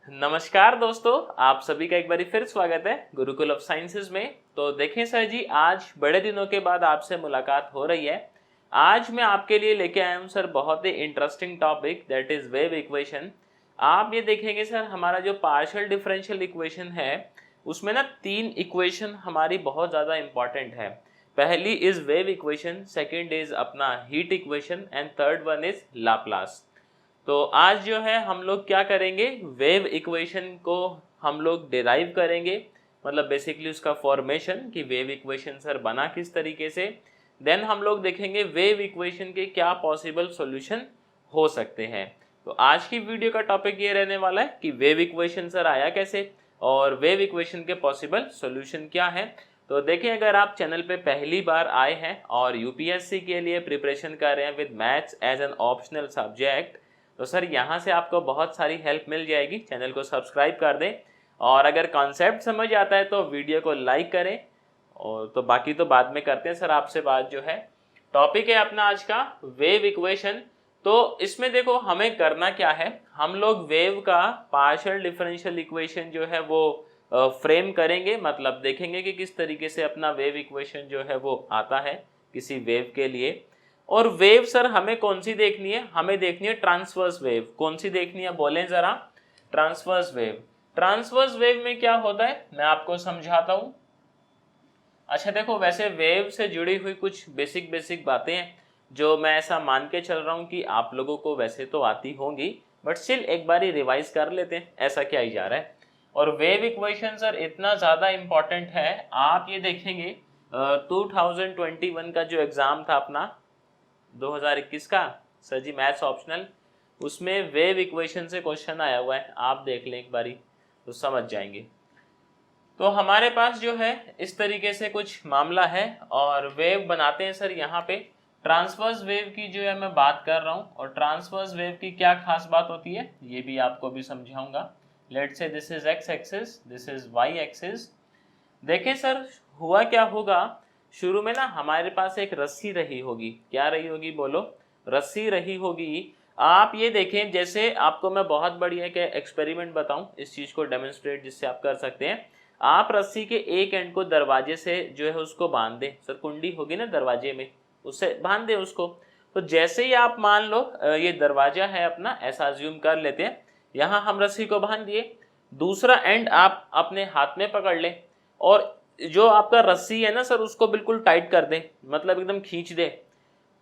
नमस्कार दोस्तों, आप सभी का एक बार फिर स्वागत है गुरुकुल ऑफ साइंसेज में। तो देखें सर जी, आज बड़े दिनों के बाद आपसे मुलाकात हो रही है। आज मैं आपके लिए लेके आया हूं सर बहुत ही interesting topic, that is wave equation. आप ये देखेंगे सर, हमारा जो पार्शियल डिफरेंशियल इक्वेशन है उसमें ना तीन इक्वेशन हमारी बहुत ज़्यादा इंपॉर्टेंट है। पहली is wave equation, second is अपना heat equation and third one is Laplace. तो आज जो है हम लोग क्या करेंगे, वेव इक्वेशन को हम लोग डिराइव करेंगे, मतलब बेसिकली उसका फॉर्मेशन कि वेव इक्वेशन सर बना किस तरीके से। देन हम लोग देखेंगे वेव इक्वेशन के क्या पॉसिबल सॉल्यूशन हो सकते हैं। तो आज की वीडियो का टॉपिक ये रहने वाला है कि वेव इक्वेशन सर आया कैसे और वेव इक्वेशन के पॉसिबल सॉल्यूशन क्या है। तो देखिए, अगर आप चैनल पे पहली बार आए हैं और यूपीएससी के लिए प्रिपरेशन कर रहे हैं with maths as an optional subject, तो सर यहाँ से आपको बहुत सारी हेल्प मिल जाएगी। चैनल को सब्सक्राइब कर दें और अगर कॉन्सेप्ट समझ आता है तो वीडियो को लाइक करें। और तो बाकी तो बाद में करते हैं सर आपसे बात। जो है टॉपिक है अपना आज का वेव इक्वेशन। तो इसमें देखो हमें करना क्या है, हम लोग वेव का पार्शियल डिफरेंशियल इक्वेशन जो है वो फ्रेम करेंगे, मतलब देखेंगे कि किस तरीके से अपना वेव इक्वेशन जो है वो आता है किसी वेव के लिए। और वेव सर हमें कौन सी देखनी है, हमें देखनी है ट्रांसवर्स वेव। कौन सी देखनी है बोलें जरा, ट्रांसवर्स वेव। ट्रांसवर्स वेव में क्या होता है मैं आपको समझाता हूं। अच्छा देखो, वैसे वेव से जुड़ी हुई कुछ बेसिक बातें हैं जो मैं ऐसा मान के चल रहा हूं कि आप लोगों को वैसे तो आती होंगी, बट स्टिल एक बार ही रिवाइज कर लेते हैं, ऐसा क्या ही जा रहा है। और वेव इक्वेशन सर इतना ज़्यादा इम्पॉर्टेंट है, आप ये देखेंगे 2021 का जो एग्ज़ाम था अपना 2021 का सर जी मैथ्स ऑप्शनल, उसमें वेव इक्वेशन से क्वेश्चन आया हुआ है। आप देख लें एक बारी तो समझ जाएंगे। तो हमारे पास जो है इस तरीके से कुछ मामला है और वेव बनाते हैं सर। यहाँ पे ट्रांसवर्स वेव की जो है मैं बात कर रहा हूँ, और ट्रांसवर्स वेव की क्या खास बात होती है ये भी आपको भी समझाऊंगा। Let's say this is x axis, this is y axis. देखें सर, हुआ क्या होगा, शुरू में ना हमारे पास एक रस्सी रही होगी। क्या रही होगी बोलो, रस्सी रही होगी। आप ये देखें, जैसे आपको मैं बहुत बढ़िया एक एक्सपेरिमेंट बताऊं इस चीज को डेमोन्स्ट्रेट जिससे आप कर सकते हैं। आप रस्सी के एक एंड को दरवाजे से जो है उसको बांध दें। सर कुंडी होगी ना दरवाजे में, उससे बांध दें उसको। तो जैसे ही आप मान लो ये दरवाजा है अपना, ऐसा अज्यूम कर लेते हैं, यहाँ हम रस्सी को बांध दिए, दूसरा एंड आप अपने हाथ में पकड़ लें और जो आपका रस्सी है ना सर उसको बिल्कुल टाइट कर दें, मतलब एकदम खींच दे।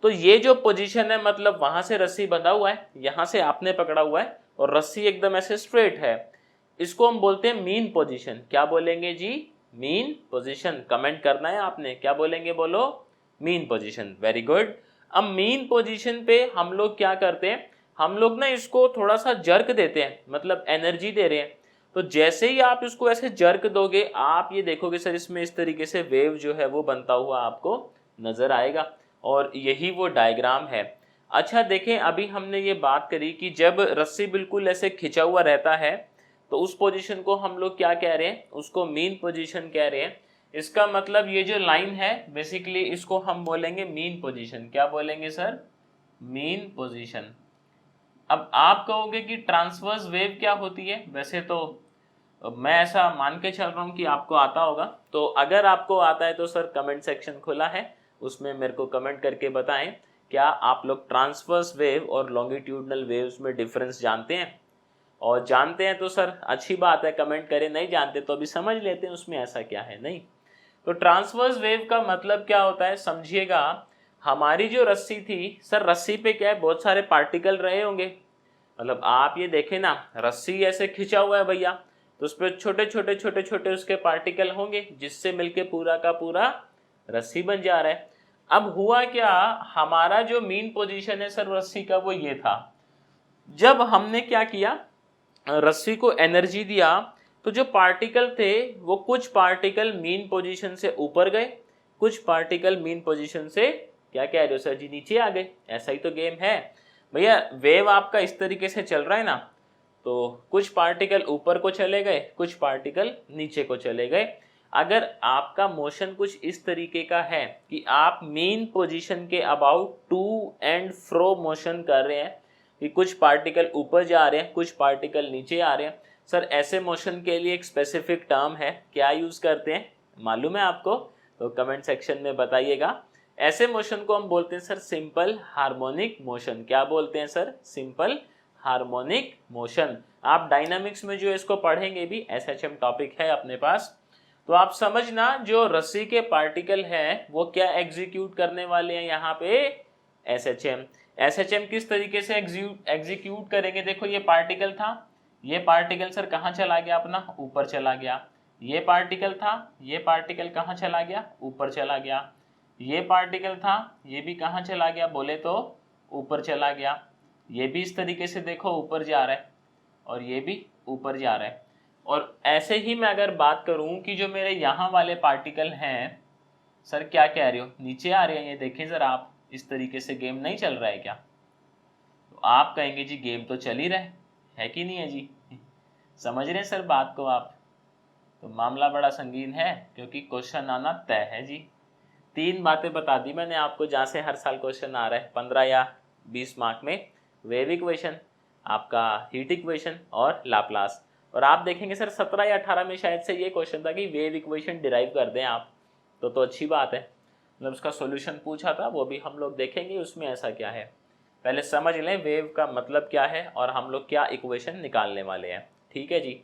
तो ये जो पोजीशन है, मतलब वहां से रस्सी बंधा हुआ है, यहां से आपने पकड़ा हुआ है और रस्सी एकदम ऐसे स्ट्रेट है, इसको हम बोलते हैं मीन पोजीशन। क्या बोलेंगे जी, मीन पोजीशन। कमेंट करना है आपने, क्या बोलेंगे बोलो, मीन पोजीशन। Very good. अब मीन पोजीशन पे हम लोग क्या करते हैं, हम लोग ना इसको थोड़ा सा जर्क देते हैं, मतलब एनर्जी दे रहे हैं। तो जैसे ही आप इसको ऐसे जर्क दोगे, आप ये देखोगे सर इसमें इस तरीके से वेव जो है वो बनता हुआ आपको नजर आएगा, और यही वो डायग्राम है। अच्छा देखें, अभी हमने ये बात करी कि जब रस्सी बिल्कुल ऐसे खिंचा हुआ रहता है तो उस पोजीशन को हम लोग क्या कह रहे हैं, उसको मीन पोजीशन कह रहे हैं। इसका मतलब ये जो लाइन है बेसिकली इसको हम बोलेंगे मीन पोजीशन। क्या बोलेंगे सर, मीन पोजीशन। अब आप कहोगे कि ट्रांसवर्स वेव क्या होती है, वैसे तो मैं ऐसा मान के चल रहा हूँ कि आपको आता होगा। तो अगर आपको आता है तो सर कमेंट सेक्शन खुला है, उसमें मेरे को कमेंट करके बताएं क्या आप लोग ट्रांसवर्स वेव और लॉन्गिट्यूडनल वेव्स में डिफरेंस जानते हैं। और जानते हैं तो सर अच्छी बात है, कमेंट करें। नहीं जानते तो अभी समझ लेते हैं उसमें ऐसा क्या है। नहीं तो ट्रांसवर्स वेव का मतलब क्या होता है समझिएगा। हमारी जो रस्सी थी सर, रस्सी पे क्या है, बहुत सारे पार्टिकल रहे होंगे। मतलब आप ये देखें ना, रस्सी ऐसे खिंचा हुआ है भैया, तो उस पर छोटे छोटे उसके पार्टिकल होंगे जिससे मिलके पूरा का पूरा रस्सी बन जा रहा है। अब हुआ क्या, हमारा जो मीन पोजीशन है सर रस्सी का वो ये था। जब हमने क्या किया, रस्सी को एनर्जी दिया, तो जो पार्टिकल थे वो कुछ पार्टिकल मीन पोजीशन से ऊपर गए, कुछ पार्टिकल मीन पोजीशन से क्या कह रहे हो सर जी, नीचे आ गए। ऐसा ही तो गेम है भैया। वेव आपका इस तरीके से चल रहा है ना, तो कुछ पार्टिकल ऊपर को चले गए, कुछ पार्टिकल नीचे को चले गए। अगर आपका मोशन कुछ इस तरीके का है कि आप मीन पोजीशन के about to and fro motion कर रहे हैं, कि कुछ पार्टिकल ऊपर जा रहे हैं, कुछ पार्टिकल नीचे आ रहे हैं, सर ऐसे मोशन के लिए एक स्पेसिफिक टर्म है, क्या यूज करते हैं, मालूम है आपको? तो कमेंट सेक्शन में बताइएगा। ऐसे मोशन को हम बोलते हैं सर सिंपल हार्मोनिक मोशन। क्या बोलते हैं सर? Simple harmonic motion. आप डायनामिक्स में जो इसको पढ़ेंगे भी, एसएचएम टॉपिक है अपने पास, तो आप समझना जो रस्सी के पार्टिकल हैं वो क्या एग्जीक्यूट करने वाले हैं यहाँ पे, एसएचएम। एसएचएम किस तरीके से एग्जीक्यूट करेंगे? देखो ये पार्टिकल था, ये पार्टिकल सर कहाँ चला गया अपना, ऊपर चला गया। ये पार्टिकल था, ये पार्टिकल कहाँ चला गया, ऊपर चला गया। ये पार्टिकल था, ये भी कहाँ चला गया बोले तो ऊपर चला गया। ये भी इस तरीके से देखो ऊपर जा रहा है, और ये भी ऊपर जा रहा है। और ऐसे ही मैं अगर बात करूं कि जो मेरे यहाँ वाले पार्टिकल हैं, सर क्या कह रहे हो, नीचे आ रहे हैं, ये देखें सर आप, इस तरीके से गेम नहीं चल रहा है क्या? तो आप कहेंगे जी गेम तो चल ही रहा है कि नहीं है जी? समझ रहे हैं सर बात को आप? तो मामला बड़ा संगीन है, क्योंकि क्वेश्चन आना तय है जी। 3 बातें बता दी मैंने आपको जहाँ से हर साल क्वेश्चन आ रहा है 15 या 20 मार्क में। वेव इक्वेशन, आपका हीट इक्वेशन और लाप्लास। और आप देखेंगे सर 17 या 18 में शायद से ये क्वेश्चन था कि वेव इक्वेशन डिराइव कर दें आप, तो अच्छी बात है। मतलब उसका सॉल्यूशन पूछा था, वो भी हम लोग देखेंगे उसमें ऐसा क्या है। पहले समझ लें वेव का मतलब क्या है और हम लोग क्या इक्वेशन निकालने वाले हैं। ठीक है जी।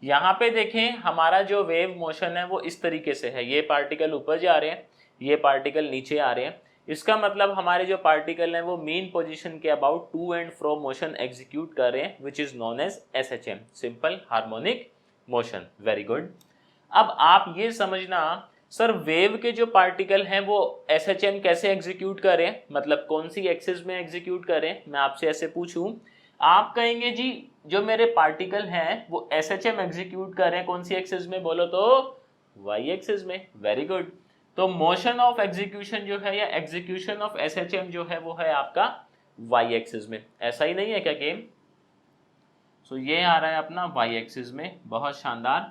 यहाँ पे देखें हमारा जो वेव मोशन है वो इस तरीके से है, ये पार्टिकल ऊपर जा रहे हैं, ये पार्टिकल नीचे आ रहे हैं। इसका मतलब हमारे जो पार्टिकल हैं वो मीन पोजीशन के about to and fro motion execute कर रहे हैं, which is known as SHM, simple harmonic motion. Very good. अब आप ये समझना सर वेव के जो पार्टिकल हैं वो एसएचएम कैसे एग्जीक्यूट करें, मतलब कौन सी एक्सिस में एग्जीक्यूट करें। मैं आपसे ऐसे पूछूं, आप कहेंगे जी जो मेरे पार्टिकल हैं वो एसएचएम एग्जीक्यूट करें कौन सी एक्सिस में, बोलो तो वाई एक्सिस में। Very good. तो मोशन ऑफ एग्जीक्यूशन जो है या एग्जीक्यूशन ऑफ एसएचएम जो है वो है आपका वाई एक्सिस में। ऐसा ही नहीं है क्या गेम? सो ये आ रहा है अपना वाई एक्सिस में, बहुत शानदार।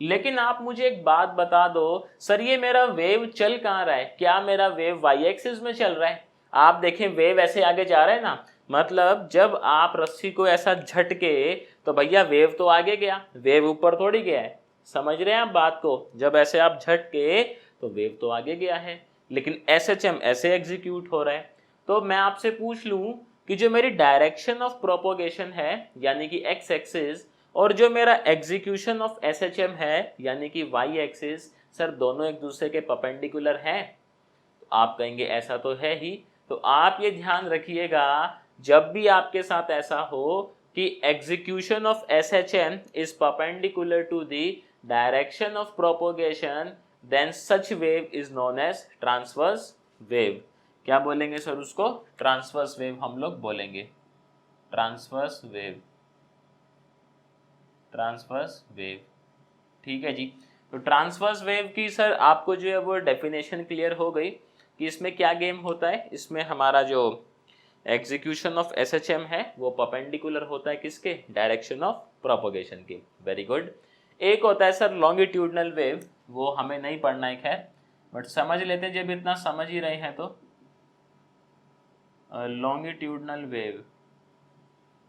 लेकिन आप मुझे एक बात बता दो, सर ये मेरा वेव चल कहाँ रहा है, क्या मेरा वेव वाई एक्सिस में चल रहा है? आप देखें वेव ऐसे आगे जा रहा है ना, मतलब जब आप रस्सी को ऐसा झटके तो भैया वेव तो आगे गया, वेव ऊपर थोड़ी गया है। समझ रहे हैं आप बात को? जब ऐसे आप झटके तो वेव तो आगे गया है, लेकिन एसएचएम ऐसे एग्जीक्यूट हो रहा है। तो मैं आपसे पूछ लूं कि जो मेरी डायरेक्शन ऑफ प्रोपोगेशन है यानी कि एक्स एक्सिस, और जो मेरा एग्जीक्यूशन ऑफ एसएचएम है यानी कि वाई एक्सिस, सर दोनों एक दूसरे के परपेंडिकुलर हैं? तो आप कहेंगे ऐसा तो है ही। तो आप ये ध्यान रखिएगा जब भी आपके साथ ऐसा हो कि execution of SHM is perpendicular to the direction of propagation, then such wave is known as transverse wave. क्या बोलेंगे सर उसको? ट्रांसवर्स वेव हम लोग बोलेंगे, ट्रांसवर्स वेव, ट्रांसवर्स वेव। ठीक है जी। तो ट्रांसवर्स वेव की सर आपको जो है वो डेफिनेशन क्लियर हो गई कि इसमें क्या गेम होता है। इसमें हमारा जो एग्जीक्यूशन ऑफ एसएचएम है वो परपेंडिकुलर होता है किसके? डायरेक्शन ऑफ प्रोपोगेशन के। Very good. एक होता है सर लॉन्गिट्यूडनल वेव, वो हमें नहीं पढ़ना है खैर, बट समझ लेते हैं जब इतना समझ ही रहे हैं तो। लॉन्गिट्यूडनल वेव,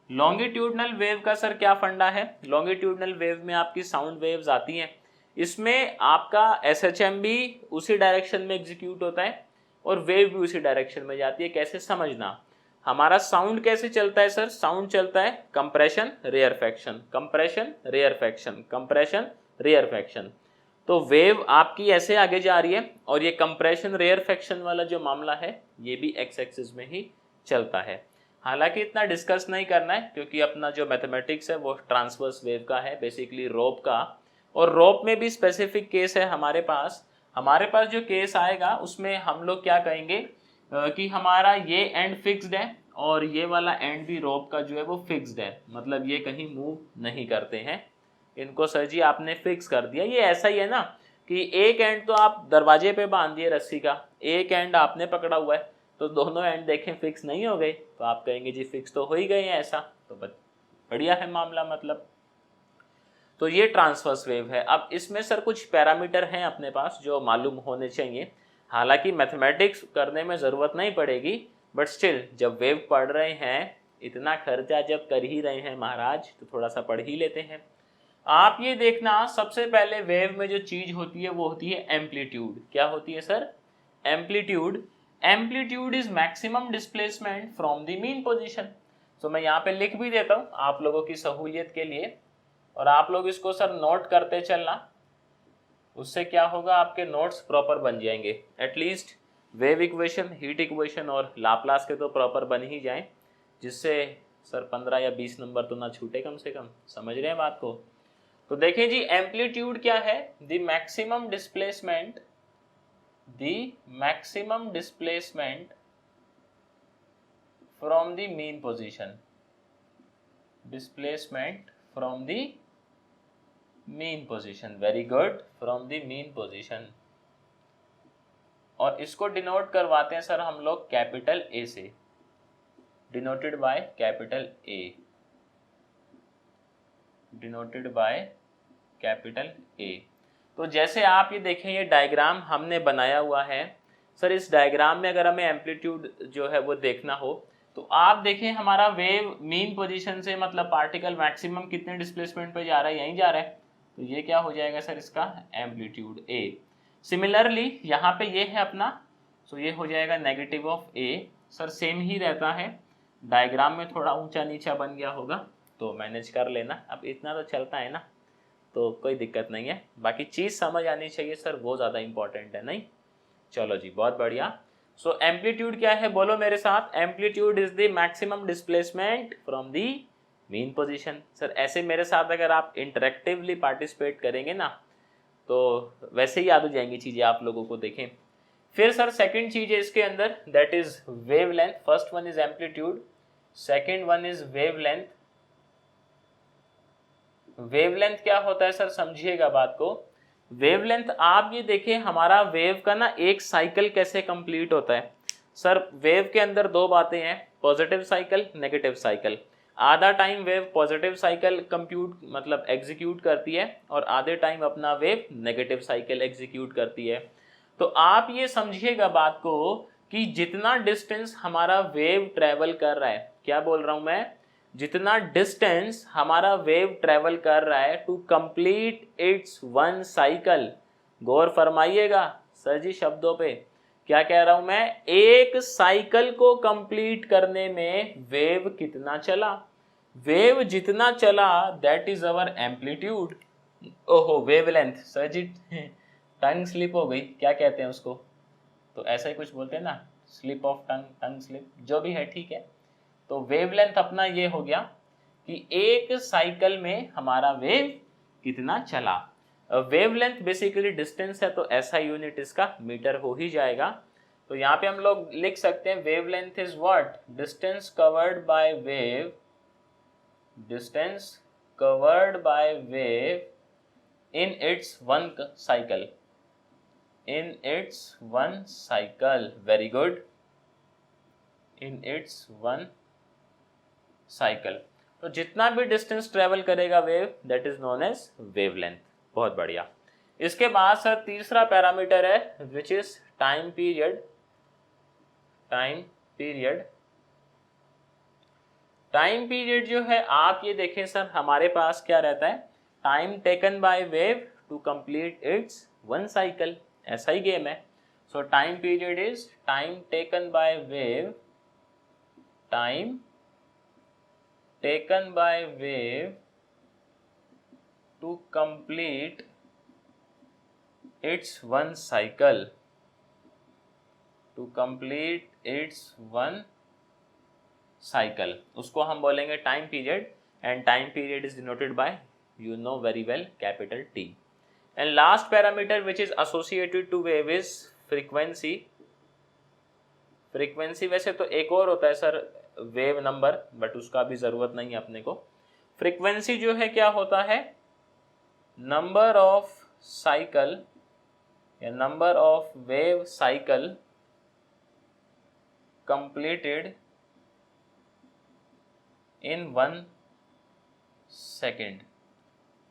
लॉन्गिट्यूडनल वेव का सर क्या फंडा है? लॉन्गिट्यूडनल वेव में आपकी साउंड वेव्स आती हैं, इसमें आपका एसएचएम भी उसी डायरेक्शन में एग्जीक्यूट होता है और वेव भी उसी डायरेक्शन में जाती है। कैसे समझना, हमारा साउंड कैसे चलता है सर? साउंड चलता है compression rarefaction, compression rarefaction, compression rarefaction. तो वेव आपकी ऐसे आगे जा रही है और ये कंप्रेशन रेयरफैक्शन वाला जो मामला है ये भी एक्स एक्सिस में ही चलता है। हालांकि इतना डिस्कस नहीं करना है क्योंकि अपना जो मैथमेटिक्स है वो ट्रांसवर्स वेव का है, बेसिकली रोप का, और रोप में भी स्पेसिफिक केस है हमारे पास। हमारे पास जो केस आएगा उसमें हम लोग क्या कहेंगे कि हमारा ये एंड फिक्स्ड है और ये वाला एंड भी रोप का जो है वो फिक्स्ड है, मतलब ये कहीं मूव नहीं करते हैं। इनको सर जी आपने फिक्स कर दिया। ये ऐसा ही है ना कि एक एंड तो आप दरवाजे पे बांध दिए रस्सी का, एक एंड आपने पकड़ा हुआ है, तो दोनों एंड देखें फिक्स नहीं हो गए, तो आप कहेंगे जी फिक्स तो हो ही गए हैं, ऐसा तो बढ़िया है मामला मतलब। तो ये ट्रांसवर्स वेव है। अब इसमें सर कुछ पैरामीटर हैं अपने पास जो मालूम होने चाहिए। हालांकि मैथमेटिक्स करने में ज़रूरत नहीं पड़ेगी, बट स्टिल जब वेव पढ़ रहे हैं, इतना खर्चा जब कर ही रहे हैं महाराज, तो थोड़ा सा पढ़ ही लेते हैं। आप ये देखना, सबसे पहले वेव में जो चीज होती है वो होती है एम्पलीट्यूड। क्या होती है sir? Amplitude. Amplitude is maximum displacement from the mean position. तो मैं यहाँ पे लिख भी देता हूँ आप लोगों की सहूलियत के लिए, और आप लोग इसको सर नोट करते चलना। उससे क्या होगा, आपके नोट्स प्रॉपर बन जाएंगे। At least wave equation, heat equation और लाप्लास के तो प्रॉपर बन ही जाएं, जिससे सर 15 या 20 नंबर तो ना छूटे कम से कम। समझ रहे हैं बात को? तो देखें जी, एम्पलीट्यूड क्या है? The maximum displacement, the maximum displacement from the mean position, displacement from the mean position. Very good, from the mean position. और इसको डिनोट करवाते हैं सर हम लोग कैपिटल ए से, denoted by capital A, denoted by capital A. तो जैसे आप ये देखें, ये डायग्राम हमने बनाया हुआ है सर। इस डायग्राम में अगर हमें एम्पलीट्यूड जो है वो देखना हो, तो आप देखें हमारा वेव मीन पोजीशन से, मतलब पार्टिकल मैक्सिमम कितने डिस्प्लेसमेंट पे जा रहा है, यहीं जा रहा है, तो ये क्या हो जाएगा सर, इसका एम्पलीट्यूड ए। सिमिलरली यहाँ पे ये है अपना, सो ये हो जाएगा negative of A. Sir same ही रहता है, डायग्राम में थोड़ा ऊंचा नीचा बन गया होगा तो मैनेज कर लेना, अब इतना तो चलता है ना, तो कोई दिक्कत नहीं है। बाकी चीज़ समझ आनी चाहिए सर, वो ज़्यादा इंपॉर्टेंट है। नहीं, चलो जी, बहुत बढ़िया। सो एम्पलीट्यूड क्या है, बोलो मेरे साथ। Amplitude is the maximum displacement from the mean position. Sir ऐसे मेरे साथ अगर आप इंटरेक्टिवली पार्टिसिपेट करेंगे ना, तो वैसे ही याद हो जाएंगी चीज़ें आप लोगों को। देखें फिर सर, सेकंड चीज है इसके अंदर, that is wavelength. First one is amplitude, second one is wavelength. Wavelength क्या होता है सर, समझिएगा बात को। वेवलेंथ आप ये देखें, हमारा वेव का ना एक साइकिल कैसे कंप्लीट होता है सर। वेव के अंदर दो बातें हैं, पॉजिटिव साइकिल, नेगेटिव साइकिल। आधा time wave positive cycle compute मतलब एग्जीक्यूट करती है, और आधे टाइम अपना वेव नेगेटिव साइकिल एग्जीक्यूट करती है। तो आप ये समझिएगा बात को कि जितना डिस्टेंस हमारा वेव ट्रेवल कर रहा है, क्या बोल रहा हूं मैं, जितना डिस्टेंस हमारा वेव ट्रेवल कर रहा है to complete its one cycle, गौर फरमाइएगा सर जी शब्दों पे। क्या कह रहा हूं मैं, एक साइकिल को कंप्लीट करने में वेव कितना चला, वेव जितना चला दैट इज अवर एम्पलीट्यूड। ओहो, वेवलेंथ सर जी टंग स्लिप हो गई, क्या कहते हैं उसको, तो ऐसा ही कुछ बोलते हैं ना, slip of tongue, tongue slip, जो भी है ठीक है। तो वेवलेंथ अपना ये हो गया कि एक साइकिल में हमारा वेव कितना चला। वेवलेंथ बेसिकली डिस्टेंस है, तो ऐसा यूनिट इसका मीटर हो ही जाएगा। तो यहाँ पे हम लोग लिख सकते हैं wavelength is what, distance covered by wave, distance covered by wave in its one cycle, in its one cycle. Very good, in its one cycle। तो जितना भी डिस्टेंस ट्रेवल करेगा wave, that is known as wavelength. बहुत बढ़िया। इसके बाद sir तीसरा parameter है which is time period. Time period, time period जो है आप ये देखें सर, हमारे पास क्या रहता है, time taken by wave to complete its one cycle, ऐसा ही गेम है। So time period is time taken by wave, time taken by wave to complete its one cycle, to complete its one cycle, उसको हम बोलेंगे time period. And time period is denoted by, you know very well, capital T। And last parameter which is associated to wave is frequency। frequency वैसे तो एक और होता है sir wave number, but उसका भी जरूरत नहीं है अपने को। frequency जो है क्या होता है, नंबर ऑफ साइकिल या number of wave cycle completed in 1 second.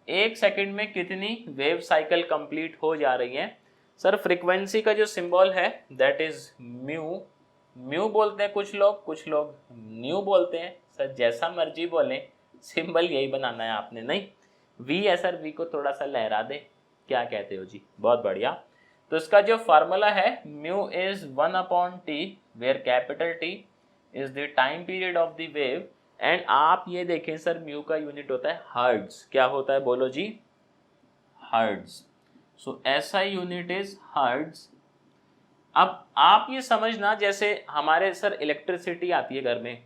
एक सेकंड में कितनी वेव साइकिल कंप्लीट हो जा रही है। सर फ्रीक्वेंसी का जो सिंबल है दैट इज म्यू, म्यू बोलते हैं कुछ लोग न्यू बोलते हैं। सर जैसा मर्जी बोलें, सिंबल यही बनाना है आपने। नहीं, वी है सर, वी को थोड़ा सा लहरा दे, क्या कहते हो जी? बहुत बढ़िया। तो इसका जो फार्मूला है mu is 1/t where capital T is the time period of the wave, and आप ये देखें सर म्यू का यूनिट होता है हर्ट्ज। क्या होता है बोलो जी? हर्ट्ज। सो ऐसा यूनिट इज हर्ट्ज। अब आप ये समझना, जैसे हमारे सर इलेक्ट्रिसिटी आती है घर में,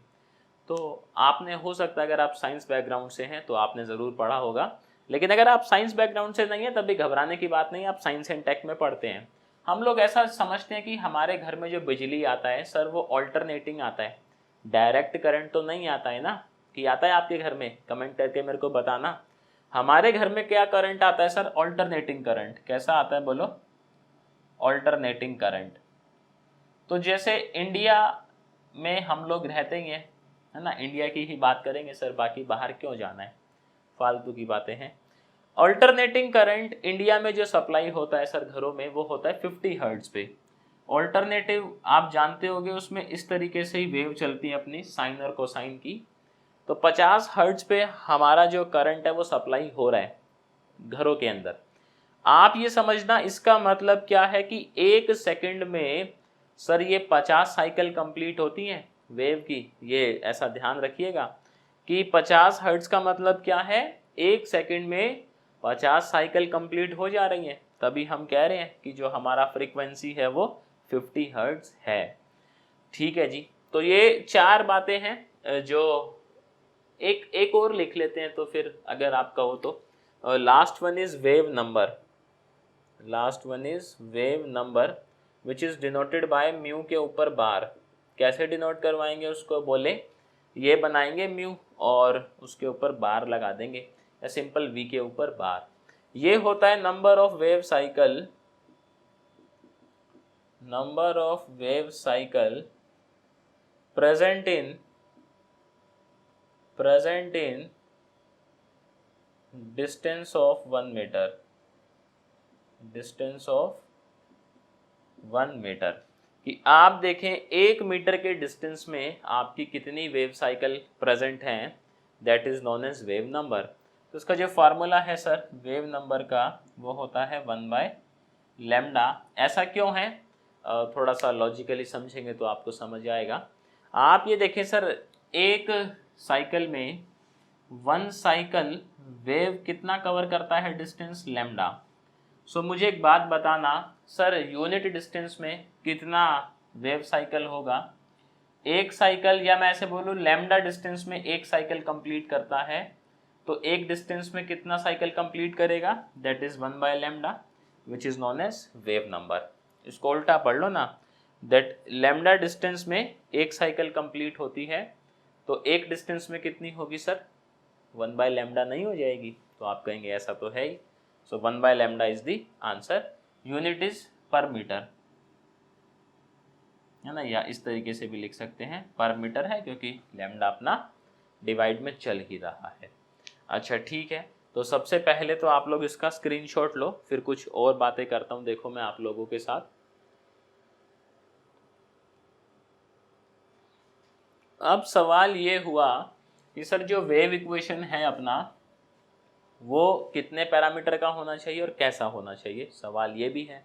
तो आपने हो सकता है अगर आप साइंस बैकग्राउंड से हैं तो आपने ज़रूर पढ़ा होगा, लेकिन अगर आप साइंस बैकग्राउंड से नहीं है तभी घबराने की बात नहीं, आप साइंस एंड टेक में पढ़ते हैं। हम लोग ऐसा समझते हैं कि हमारे घर में जो बिजली आता है सर वो ऑल्टरनेटिंग आता है, डायरेक्ट करंट तो नहीं आता है ना। कि आता है आपके घर में? कमेंट करके मेरे को बताना। हमारे घर में क्या करंट आता है सर? Alternating current. कैसा आता है बोलो? Alternating current. तो जैसे इंडिया में हम लोग रहते ही हैं, है ना, इंडिया की ही बात करेंगे सर, बाकी बाहर क्यों जाना है, फालतू की बातें हैं। ऑल्टरनेटिंग करंट इंडिया में जो सप्लाई होता है सर घरों में वो होता है 50 हर्ट्ज पे। ऑल्टरनेटिव आप जानते होंगे, उसमें इस तरीके से ही वेव चलती है अपनी साइन और कोसाइन की। तो 50 हर्ट्ज पे हमारा जो करंट है वो सप्लाई हो रहा है घरों के अंदर। आप ये समझना इसका मतलब क्या है कि 1 सेकंड में सर ये 50 साइकिल कंप्लीट होती हैं वेव की। ये ऐसा ध्यान रखिएगा कि 50 हर्ट्ज का मतलब क्या है? 1 सेकंड में 50 साइकिल कंप्लीट हो जा रही हैं, तभी हम कह रहे हैं कि जो हमारा फ्रीक्वेंसी है वो 50 हर्ट्ज है। ठीक है जी। तो ये 4 बातें हैं जो एक और लिख लेते हैं तो फिर अगर आप कहो तो। Last one is wave number. Last one is wave number which is denoted by mu के ऊपर बार। कैसे डिनोट करवाएंगे उसको? बोले ये बनाएंगे म्यू और उसके ऊपर बार लगा देंगे, या सिंपल वी के ऊपर बार। ये होता है number of wave cycle, number of wave cycle present in distance of 1 metre, distance of 1 metre. कि आप देखें 1 मीटर के डिस्टेंस में आपकी कितनी वेव साइकिल प्रेजेंट हैं, that is known as wave number. तो इसका जो फार्मूला है सर वेव नंबर का वो होता है 1/λ। ऐसा क्यों है? थोड़ा सा लॉजिकली समझेंगे तो आपको समझ आएगा। आप ये देखें सर, एक साइकिल में 1 साइकिल वेव कितना कवर करता है? Distance lambda. सो मुझे एक बात बताना सर, यूनिट डिस्टेंस में कितना वेव साइकिल होगा? एक साइकिल, या मैं ऐसे बोलूँ लैम्डा डिस्टेंस में एक साइकिल कंप्लीट करता है, तो एक डिस्टेंस में कितना साइकिल कंप्लीट करेगा? That is 1/λ which is known as wave number. इसको उल्टा पढ़ लो ना, दैट लैम्डा डिस्टेंस में एक साइकिल कंप्लीट होती है, तो एक डिस्टेंस में कितनी होगी सर? 1/λ नहीं हो जाएगी? तो आप कहेंगे ऐसा तो है ही। So 1/λ is the answer. Unit is per metre, है ना, या इस तरीके से भी लिख सकते हैं, पर मीटर है क्योंकि लैम्डा अपना डिवाइड में चल ही रहा है। अच्छा ठीक है, तो सबसे पहले तो आप लोग इसका स्क्रीनशॉट लो, फिर कुछ और बातें करता हूं देखो मैं आप लोगों के साथ। अब सवाल ये हुआ कि सर जो वेव इक्वेशन है अपना वो कितने पैरामीटर का होना चाहिए और कैसा होना चाहिए, सवाल ये भी है।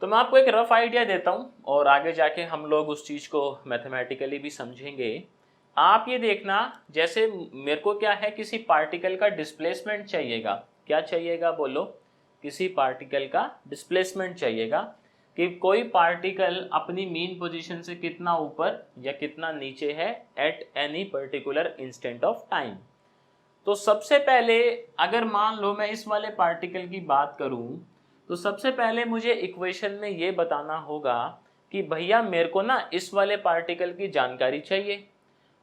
तो मैं आपको एक रफ आइडिया देता हूँ और आगे जाके हम लोग उस चीज़ को मैथमेटिकली भी समझेंगे। आप ये देखना, जैसे मेरे को क्या है, किसी पार्टिकल का डिस्प्लेसमेंट चाहिएगा। क्या चाहिएगा बोलो? किसी पार्टिकल का डिस्प्लेसमेंट चाहिएगा कि कोई पार्टिकल अपनी मीन पोजीशन से कितना ऊपर या कितना नीचे है at any particular instant of time. तो सबसे पहले अगर मान लो मैं इस वाले पार्टिकल की बात करूं, तो सबसे पहले मुझे इक्वेशन में ये बताना होगा कि भैया मेरे को ना इस वाले पार्टिकल की जानकारी चाहिए।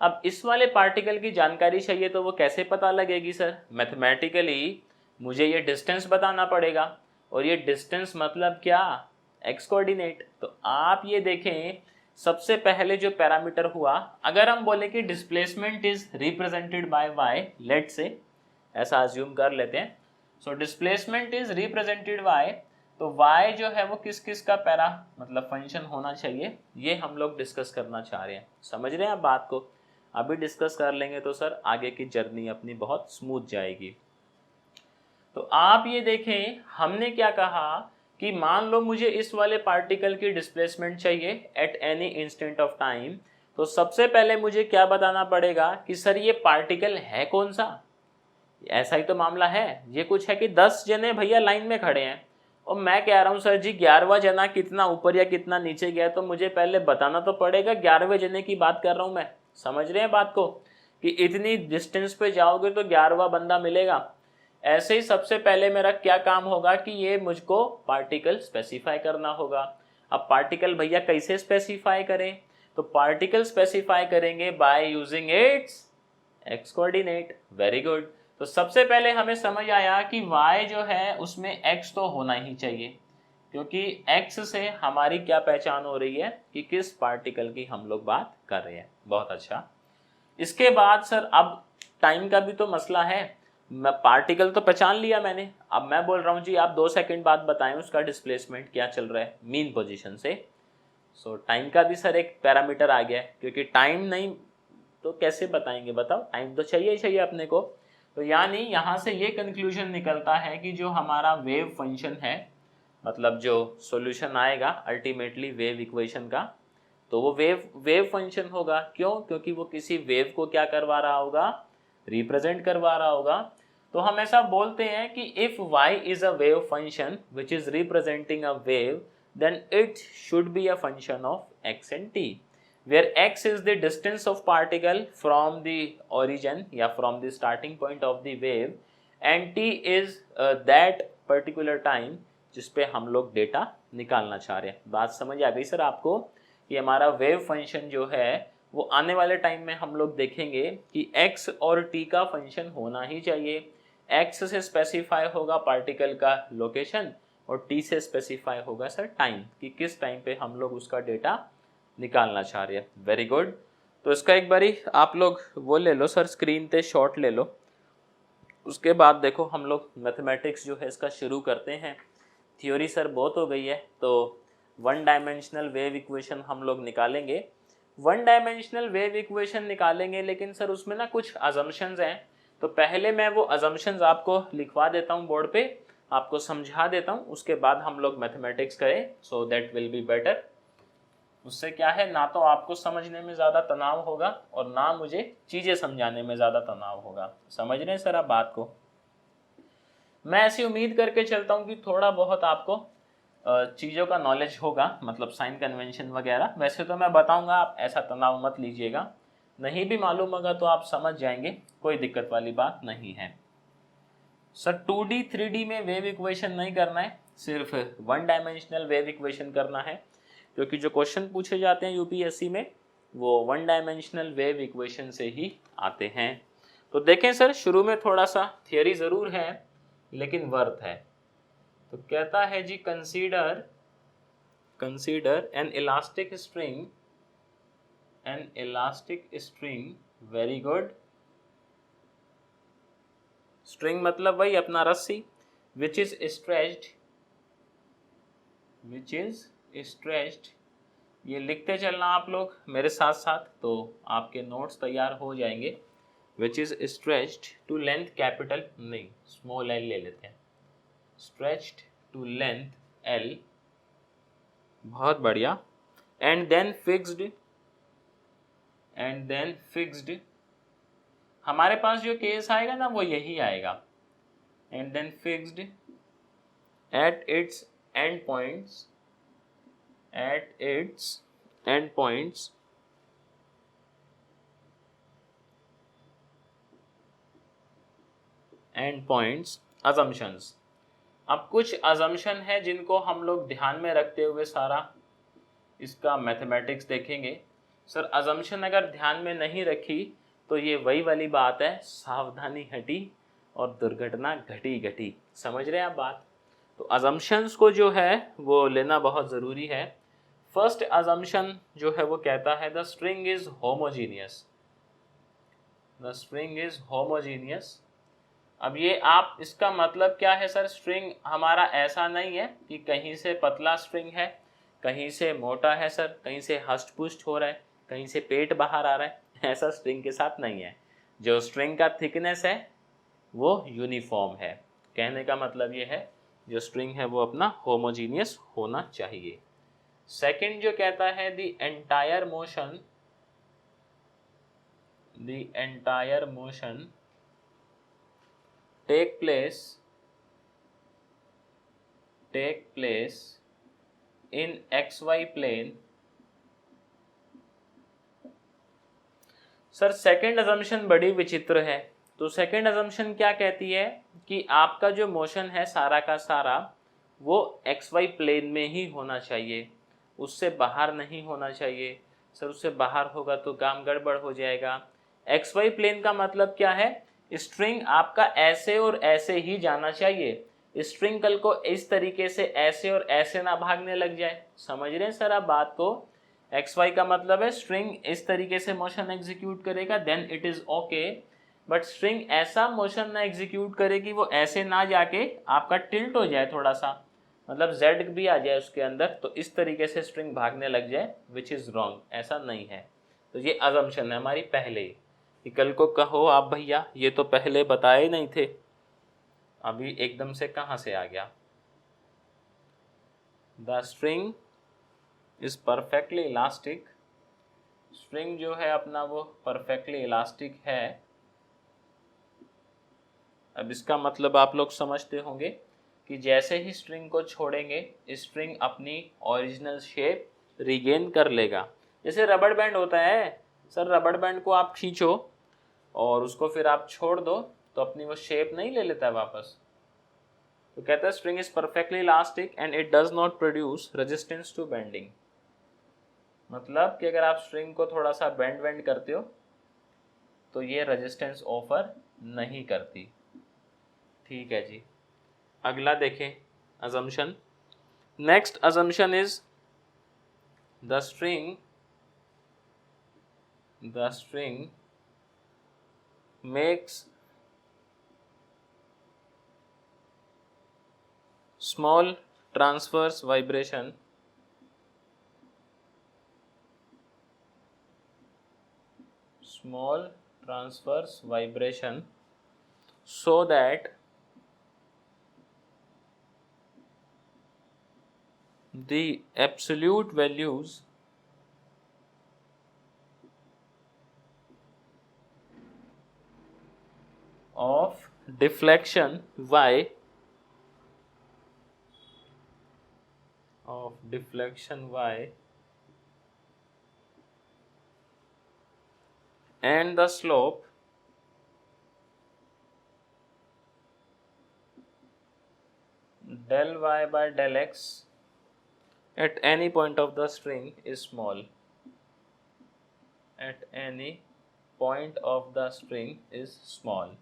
अब इस वाले पार्टिकल की जानकारी चाहिए तो वो कैसे पता लगेगी सर? मैथमेटिकली मुझे ये डिस्टेंस बताना पड़ेगा, और ये डिस्टेंस मतलब क्या? X coordinate. तो आप ये देखें, सबसे पहले जो पैरामीटर हुआ, अगर हम बोले कि displacement is represented by y, let say ऐसा अज्यूम कर लेते हैं। So displacement is represented by, तो y जो है वो किस किस का पैरा मतलब फंक्शन होना चाहिए, ये हम लोग डिस्कस करना चाह रहे हैं। समझ रहे हैं आप बात को? अभी डिस्कस कर लेंगे तो सर आगे की जर्नी अपनी बहुत स्मूथ जाएगी। तो आप ये देखें, हमने क्या कहा कि मान लो मुझे इस वाले पार्टिकल की डिस्प्लेसमेंट चाहिए at any instant of time, तो सबसे पहले मुझे क्या बताना पड़ेगा कि सर ये पार्टिकल है कौन सा। ऐसा ही तो मामला है, ये कुछ है कि 10 जने भैया लाइन में खड़े हैं और मैं कह रहा हूँ सर जी 11वां जना कितना ऊपर या कितना नीचे गया, तो मुझे पहले बताना तो पड़ेगा। 11वें जने की बात कर रहा हूँ मैं, समझ रहे हैं बात को, कि इतनी डिस्टेंस पे जाओगे तो 11वां बंदा मिलेगा। ऐसे ही सबसे पहले मेरा क्या काम होगा कि ये मुझको पार्टिकल स्पेसिफाई करना होगा। अब पार्टिकल भैया कैसे स्पेसिफाई करें, तो पार्टिकल स्पेसिफाई करेंगे by using its x coordinate. Very good. तो सबसे पहले हमें समझ आया कि y जो है उसमें x तो होना ही चाहिए, क्योंकि x से हमारी क्या पहचान हो रही है कि किस पार्टिकल की हम लोग बात कर रहे हैं। बहुत अच्छा। इसके बाद सर अब टाइम का भी तो मसला है। मैं पार्टिकल तो पहचान लिया मैंने, अब मैं बोल रहा हूँ जी आप 2 सेकंड बाद बताएं उसका डिस्प्लेसमेंट क्या चल रहा है मीन पोजीशन से। सो टाइम का भी सर एक पैरामीटर आ गया है, क्योंकि टाइम नहीं तो कैसे बताएंगे, बताओ, टाइम तो चाहिए ही चाहिए अपने को। तो यानी यहाँ से ये कंक्लूजन निकलता है कि जो हमारा वेव फंक्शन है, मतलब जो सॉल्यूशन आएगा अल्टीमेटली वेव इक्वेशन का, तो वो वेव फंक्शन होगा। क्यों? क्योंकि वो किसी वेव को क्या करवा रहा होगा, रिप्रेजेंट करवा रहा होगा। तो हम ऐसा बोलते हैं कि if y is a wave function which is representing a wave, then it should be a function of x and t, where x is the distance of particle from the origin या from the starting point of the wave and t is that particular time जिस पे हम लोग data निकालना चाह रहे हैं। बात समझ आ गई सर आपको कि हमारा वेव फंक्शन जो है वो आने वाले टाइम में हम लोग देखेंगे कि x और t का फंक्शन होना ही चाहिए। x से स्पेसिफाई होगा पार्टिकल का लोकेशन और t से स्पेसिफाई होगा सर टाइम, कि किस टाइम पे हम लोग उसका डेटा निकालना चाह रहे हैं। Very good. तो इसका एक बारी आप लोग वो ले लो सर, स्क्रीन पे शॉट ले लो। उसके बाद देखो हम लोग मैथमेटिक्स जो है इसका शुरू करते हैं। थ्योरी सर बहुत हो गई है, तो 1 डायमेंशनल वेव इक्वेशन हम लोग निकालेंगे। 1 डायमेंशनल वेव इक्वेशन निकालेंगे, लेकिन सर उसमें ना कुछ अजम्पशंस हैं। तो पहले मैं वो अजम्पशंस आपको लिखवा देता हूँ बोर्ड पे, आपको समझा देता हूँ, उसके बाद हम लोग मैथमेटिक्स करें, so that will be better. उससे क्या है, ना तो आपको समझने में ज़्यादा तनाव होगा और ना मुझे चीज़ें समझाने में ज़्यादा तनाव होगा। समझ रहे हैं सर आप बात को? मैं ऐसी उम्मीद करके चलता हूँ कि थोड़ा बहुत आपको चीज़ों का नॉलेज होगा, मतलब साइन कन्वेंशन वगैरह। वैसे तो मैं बताऊंगा, आप ऐसा तनाव मत लीजिएगा, नहीं भी मालूम होगा तो आप समझ जाएंगे, कोई दिक्कत वाली बात नहीं है। सर 2D 3D में वेव इक्वेशन नहीं करना है, सिर्फ 1 डायमेंशनल वेव इक्वेशन करना है, क्योंकि जो क्वेश्चन पूछे जाते हैं यूपीएससी में वो 1 डायमेंशनल वेव इक्वेशन से ही आते हैं। तो देखें सर, शुरू में थोड़ा सा थियरी ज़रूर है लेकिन वर्थ है। तो कहता है जी consider an elastic string. Very good. String मतलब वही अपना रस्सी, विच इज स्ट्रेच्ड। ये लिखते चलना आप लोग मेरे साथ साथ, तो आपके नोट्स तैयार हो जाएंगे। Which is stretched to length, capital नहीं स्मॉल एल ले लेते हैं, स्ट्रेच्ड टू लेंथ एल। बहुत बढ़िया। एंड देन फिक्स्ड, हमारे पास जो केस आएगा ना वो यही आएगा। And then fixed at its end points, assumptions। अब कुछ assumption है जिनको हम लोग ध्यान में रखते हुए सारा इसका मैथमेटिक्स देखेंगे। सर assumption अगर ध्यान में नहीं रखी तो ये वही वाली बात है, सावधानी हटी और दुर्घटना घटी। समझ रहे हैं आप बात? तो assumptions को जो है वो लेना बहुत ज़रूरी है। फर्स्ट assumption जो है वो कहता है द स्ट्रिंग इज होमोजीनियस। अब ये आप, इसका मतलब क्या है सर, स्ट्रिंग हमारा ऐसा नहीं है कि कहीं से पतला स्ट्रिंग है, कहीं से मोटा है सर, कहीं से हष्ट पुष्ट हो रहा है, कहीं से पेट बाहर आ रहा है, ऐसा स्ट्रिंग के साथ नहीं है। जो स्ट्रिंग का थिकनेस है वो यूनिफॉर्म है। कहने का मतलब ये है जो स्ट्रिंग है वो अपना होमोजीनियस होना चाहिए। सेकंड जो कहता है the entire motion take place in XY plane. Sir second assumption बड़ी विचित्र है। तो सेकंड अजम्पशन क्या कहती है कि आपका जो मोशन है सारा का सारा वो XY प्लेन में ही होना चाहिए, उससे बाहर नहीं होना चाहिए। सर उससे बाहर होगा तो काम गड़बड़ हो जाएगा। XY प्लेन का मतलब क्या है, स्ट्रिंग आपका ऐसे और ऐसे ही जाना चाहिए। स्ट्रिंग कल को इस तरीके से ऐसे और ऐसे ना भागने लग जाए। समझ रहे हैं सर आप बात को? XY का मतलब है स्ट्रिंग इस तरीके से मोशन एग्जीक्यूट करेगा then it is okay, but string ऐसा मोशन ना एग्जीक्यूट करे कि वो ऐसे ना जाके आपका टिल्ट हो जाए थोड़ा सा, मतलब Z भी आ जाए उसके अंदर, तो इस तरीके से स्ट्रिंग भागने लग जाए, विच इज रॉन्ग, ऐसा नहीं है। तो ये अजम्पशन है हमारी पहले ही कि कल को कहो आप भैया ये तो पहले बताए नहीं थे, अभी एकदम से कहाँ से आ गया। The string is perfectly elastic. String जो है अपना वो परफेक्टली इलास्टिक है। अब इसका मतलब आप लोग समझते होंगे कि जैसे ही स्ट्रिंग को छोड़ेंगे स्ट्रिंग अपनी ओरिजिनल शेप रिगेन कर लेगा। जैसे रबड़ बैंड होता है सर, रबड़ बैंड को आप खींचो और उसको फिर आप छोड़ दो तो अपनी वो शेप नहीं ले लेता है वापस। तो कहता है string is perfectly elastic and it does not produce resistance to bending. मतलब कि अगर आप स्ट्रिंग को थोड़ा सा बेंड करते हो तो ये रेजिस्टेंस ऑफर नहीं करती। ठीक है जी, अगला देखें assumption। Next assumption is the string makes small transverse vibration so that the absolute values of deflection y and the slope del y by del x at any point of the string is small. At any point of the string is small.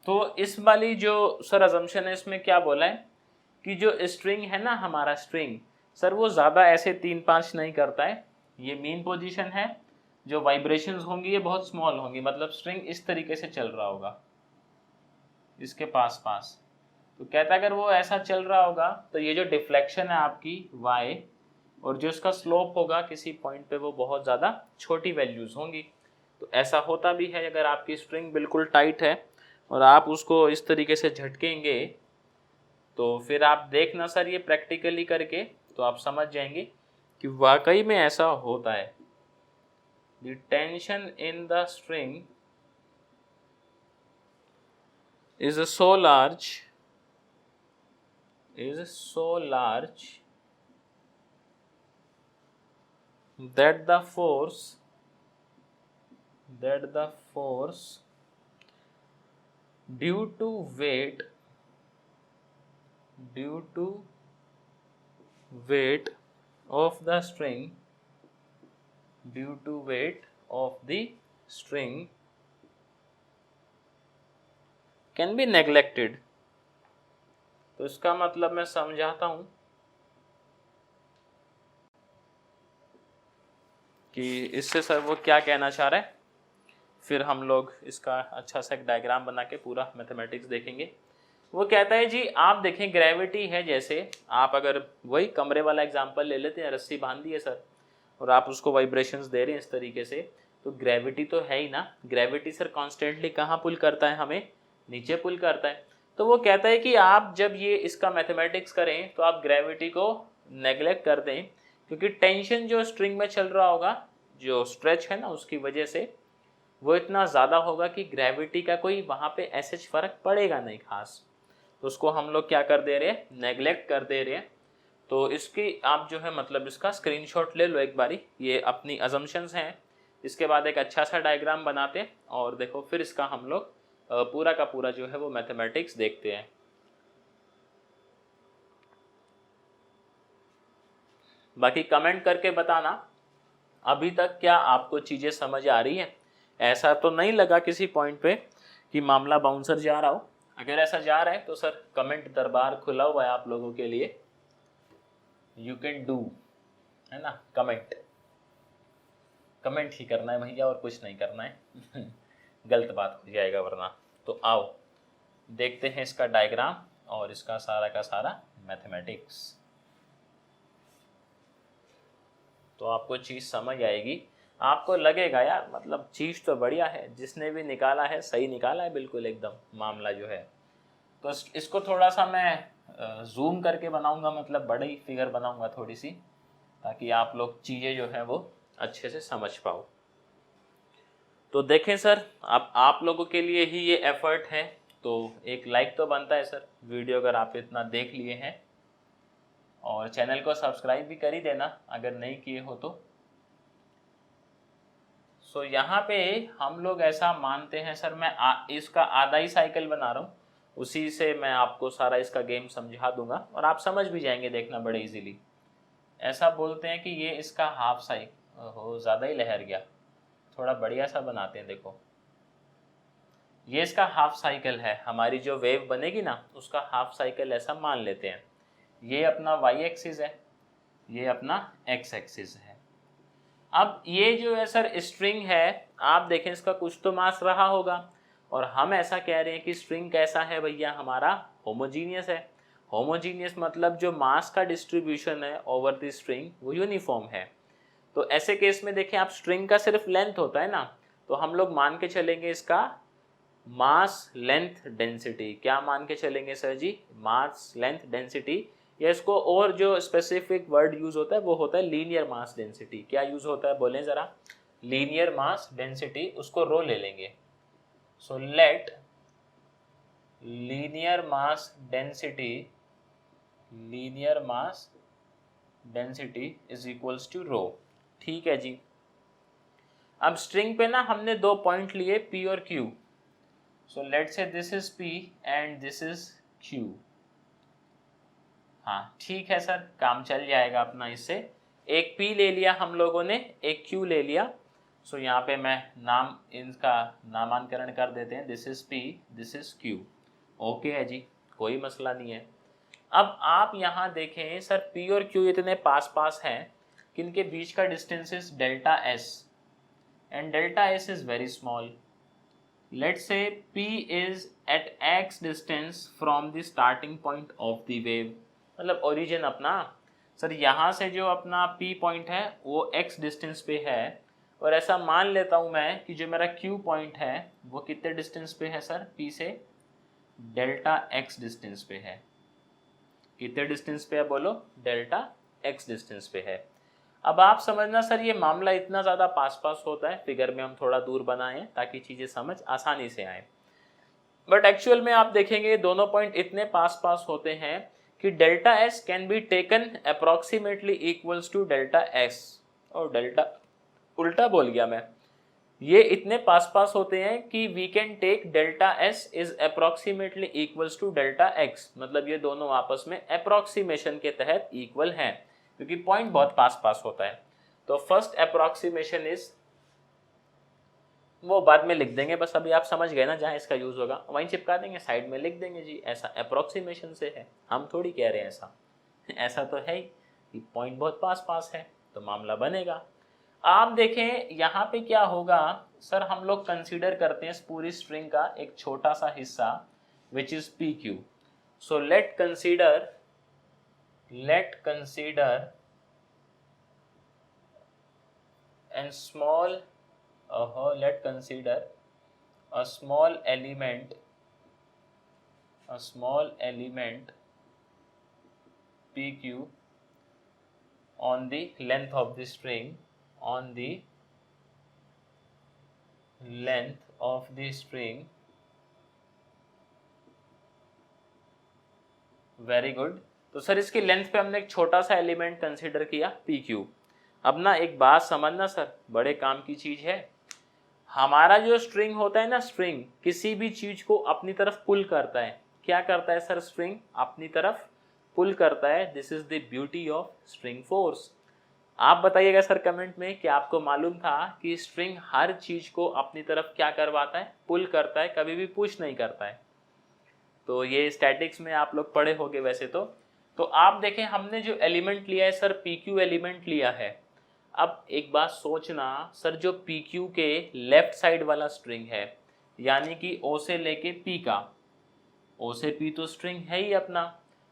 तो इस वाली जो sir assumption है इसमें क्या बोला है कि जो स्ट्रिंग है ना हमारा स्ट्रिंग सर वो ज़्यादा ऐसे 3-5 नहीं करता है। ये मीन पोजीशन है, जो वाइब्रेशंस होंगी ये बहुत स्मॉल होंगी, मतलब स्ट्रिंग इस तरीके से चल रहा होगा इसके पास। तो कहता है अगर वो ऐसा चल रहा होगा तो ये जो डिफ्लेक्शन है आपकी y और जो इसका स्लोप होगा किसी पॉइंट पे वो बहुत ज़्यादा छोटी वैल्यूज़ होंगी। तो ऐसा होता भी है अगर आपकी स्ट्रिंग बिल्कुल टाइट है और आप उसको इस तरीके से झटकेंगे तो फिर आप देखना सर ये प्रैक्टिकली करके तो आप समझ जाएंगे कि वाकई में ऐसा होता है। The tension in the string is so large that the force due to weight of the string can be neglected। तो इसका मतलब मैं समझाता हूं कि इससे सर वो क्या कहना चाह रहा है, फिर हम लोग इसका अच्छा सा एक डायग्राम बना के पूरा मैथमेटिक्स देखेंगे। वो कहता है जी आप देखें ग्रेविटी है, जैसे आप अगर वही कमरे वाला एग्जांपल ले लेते हैं, रस्सी बांध दी है सर, और आप उसको वाइब्रेशंस दे रहे हैं इस तरीके से, तो ग्रेविटी तो है ही ना। ग्रेविटी सर कॉन्स्टेंटली कहाँ पुल करता है, हमें नीचे पुल करता है। तो वो कहता है कि आप जब ये इसका मैथमेटिक्स करें तो आप ग्रेविटी को नेग्लेक्ट कर दें, क्योंकि टेंशन जो स्ट्रिंग में चल रहा होगा, जो स्ट्रेच है ना, उसकी वजह से वो इतना ज़्यादा होगा कि ग्रेविटी का कोई वहाँ पे ऐसे फ़र्क पड़ेगा नहीं खास। तो उसको हम लोग क्या कर दे रहे हैं, नेग्लेक्ट कर दे रहे हैं। तो इसकी आप जो है मतलब इसका स्क्रीनशॉट ले लो एक बारी, ये अपनी अजम्पशंस हैं। इसके बाद एक अच्छा सा डायग्राम बनाते हैं और देखो फिर इसका हम लोग पूरा का पूरा जो है वो मैथमेटिक्स देखते हैं। बाकी कमेंट करके बताना अभी तक क्या आपको चीज़ें समझ आ रही हैं। ऐसा तो नहीं लगा किसी पॉइंट पे कि मामला बाउंसर जा रहा हो। अगर ऐसा जा रहा है तो सर कमेंट दरबार खुला हुआ है आप लोगों के लिए, यू कैन डू, है ना। कमेंट ही करना है भैया, और कुछ नहीं करना है गलत बात हो जाएगा वरना। तो आओ देखते हैं इसका डायग्राम और इसका सारा का सारा मैथमेटिक्स, तो आपको चीज़ समझ आएगी। आपको लगेगा यार मतलब चीज़ तो बढ़िया है, जिसने भी निकाला है सही निकाला है बिल्कुल एकदम मामला जो है। तो इसको थोड़ा सा मैं जूम करके बनाऊंगा, मतलब बड़ी फिगर बनाऊंगा थोड़ी सी, ताकि आप लोग चीज़ें जो है वो अच्छे से समझ पाओ। तो देखें सर, अब आप लोगों के लिए ही ये एफर्ट है, तो एक लाइक तो बनता है सर वीडियो अगर आप इतना देख लिए हैं, और चैनल को सब्सक्राइब भी कर ही देना अगर नहीं किए हो तो। सो यहाँ पे हम लोग ऐसा मानते हैं सर, मैं इसका आधा ही साइकिल बना रहा हूँ, उसी से मैं आपको सारा इसका गेम समझा दूंगा और आप समझ भी जाएंगे, देखना बड़े इजीली। ऐसा बोलते हैं कि ये इसका हाफ साइकिल, हो ज़्यादा ही लहर गया, थोड़ा बढ़िया सा बनाते हैं। देखो ये इसका हाफ साइकिल है, हमारी जो वेव बनेगी ना उसका हाफ साइकिल ऐसा मान लेते हैं। ये अपना वाई एक्सिस है, ये अपना एक्स एक्सिस है। अब ये जो है सर स्ट्रिंग है, आप देखें इसका कुछ तो मास रहा होगा, और हम ऐसा कह रहे हैं कि स्ट्रिंग कैसा है भैया, हमारा होमोजीनियस है। होमोजीनियस मतलब जो मास का डिस्ट्रीब्यूशन है ओवर द स्ट्रिंग वो यूनिफॉर्म है। तो ऐसे केस में देखें आप, स्ट्रिंग का सिर्फ लेंथ होता है ना, तो हम लोग मान के चलेंगे इसका मास लेंथ डेंसिटी। क्या मान के चलेंगे सर जी, मास लेंथ डेंसिटी, या इसको और जो स्पेसिफिक वर्ड यूज होता है वो होता है लीनियर मास डेंसिटी। क्या यूज होता है बोलें जरा, लीनियर मास डेंसिटी, उसको रो ले लेंगे। So let linear mass density is equals to rho. ठीक है जी। अब स्ट्रिंग पे ना हमने दो पॉइंट लिए P और Q। सो लेट से this is P and this is Q। हाँ ठीक है सर, काम चल जाएगा अपना इससे। एक P ले लिया हम लोगों ने, एक Q ले लिया। सो यहाँ पे मैं नाम इनका नामांकरण कर देते हैं, this is P, this is Q। Okay है जी, कोई मसला नहीं है। अब आप यहाँ देखें सर, P और Q इतने पास पास हैं कि इनके बीच का distance is delta S, and delta S is very small. Let's say P is at x distance from the starting point of the wave, मतलब ओरिजिन अपना सर यहाँ से जो अपना P पॉइंट है वो x डिस्टेंस पे है, और ऐसा मान लेता हूँ मैं कि जो मेरा Q पॉइंट है वो कितने डिस्टेंस पे है सर P से, डेल्टा x डिस्टेंस पे है। कितने डिस्टेंस पे है बोलो, डेल्टा x डिस्टेंस पे है। अब आप समझना सर, ये मामला इतना ज़्यादा पास पास होता है, फिगर में हम थोड़ा दूर बनाएं ताकि चीज़ें समझ आसानी से आए, बट एक्चुअल में आप देखेंगे दोनों पॉइंट इतने पास पास होते हैं कि delta s can be taken approximately equals to delta S, और डेल्टा उल्टा बोल गया मैं, ये इतने पास पास होते हैं कि we can take delta S is approximately equals to delta x, मतलब ये दोनों आपस में अप्रॉक्सीमेशन के तहत इक्वल हैं, क्योंकि पॉइंट बहुत पास पास होता है। तो फर्स्ट अप्रॉक्सीमेशन इज, वो बाद में लिख देंगे, बस अभी आप समझ गए ना, जहाँ इसका यूज होगा वहीं चिपका देंगे, साइड में लिख देंगे जी ऐसा अप्रॉक्सीमेशन से है, हम थोड़ी कह रहे हैं ऐसा ऐसा तो है ही कि पॉइंट बहुत पास पास है तो मामला बनेगा। आप देखें यहाँ पे क्या होगा सर, हम लोग कंसीडर करते हैं इस पूरी स्ट्रिंग का एक छोटा सा हिस्सा which is P Q. So let consider and small, let's consider a small element PQ on the length of the string, very good. तो सर इसकी लेंथ पे हमने एक छोटा सा एलिमेंट कंसीडर किया PQ। अब ना एक बात समझना सर, बड़े काम की चीज है। हमारा जो स्ट्रिंग होता है ना, स्ट्रिंग किसी भी चीज को अपनी तरफ पुल करता है। क्या करता है सर? स्ट्रिंग अपनी तरफ पुल करता है। This is the beauty of string force. आप बताइएगा सर कमेंट में कि आपको मालूम था कि स्ट्रिंग हर चीज को अपनी तरफ क्या करवाता है? पुल करता है, कभी भी पुश नहीं करता है। तो ये स्टैटिक्स में आप लोग पढ़े होंगे वैसे तो आप देखें हमने जो एलिमेंट लिया है सर, PQ एलिमेंट लिया है। अब एक बात सोचना सर, जो PQ के लेफ्ट साइड वाला स्ट्रिंग है, यानी कि O से लेके P का, O से P तो स्ट्रिंग है ही अपना।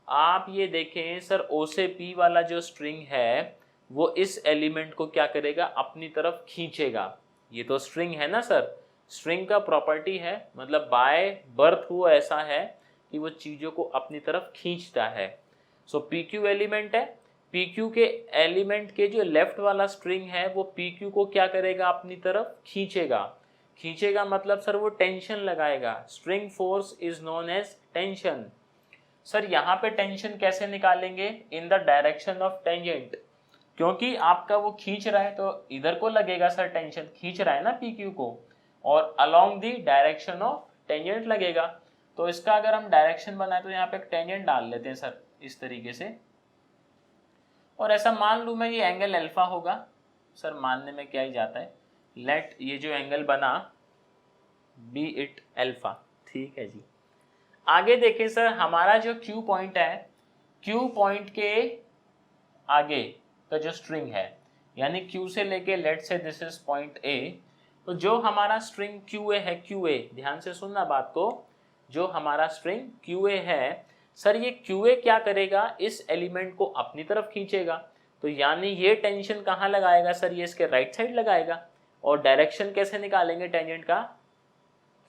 आप ये देखें सर, O से P वाला जो स्ट्रिंग है वो इस एलिमेंट को क्या करेगा? अपनी तरफ खींचेगा। ये तो स्ट्रिंग है ना सर, स्ट्रिंग का प्रॉपर्टी है, मतलब बाय बर्थ वो ऐसा है कि वो चीजों को अपनी तरफ खींचता है। सो PQ एलिमेंट है, PQ के एलिमेंट के जो लेफ्ट वाला स्ट्रिंग है वो PQ को क्या करेगा? अपनी तरफ खींचेगा मतलब सर वो टेंशन लगाएगा। String force is known as tension. Sir यहाँ पे टेंशन कैसे निकालेंगे? In the direction of tangent, क्योंकि आपका वो खींच रहा है तो इधर को लगेगा सर, टेंशन खींच रहा है ना PQ को, और along the direction of tangent लगेगा। तो इसका अगर हम डायरेक्शन बनाए तो यहाँ पे एक टेंजेंट डाल लेते हैं सर इस तरीके से, और ऐसा मान लूँ मैं ये एंगल अल्फा होगा। सर मानने में क्या ही जाता है, लेट ये जो एंगल बना बी इट अल्फा। ठीक है जी। आगे देखें सर, हमारा जो Q पॉइंट है, Q पॉइंट के आगे का जो स्ट्रिंग है, यानी Q से लेके लेट से दिस इज पॉइंट A, तो जो हमारा स्ट्रिंग QA है, QA ध्यान से सुनना बात को, जो हमारा स्ट्रिंग QA है सर, ये QA क्या करेगा? इस एलिमेंट को अपनी तरफ खींचेगा। तो यानी ये टेंशन कहाँ लगाएगा सर? ये इसके राइट साइड लगाएगा। और डायरेक्शन कैसे निकालेंगे टेंजेंट का?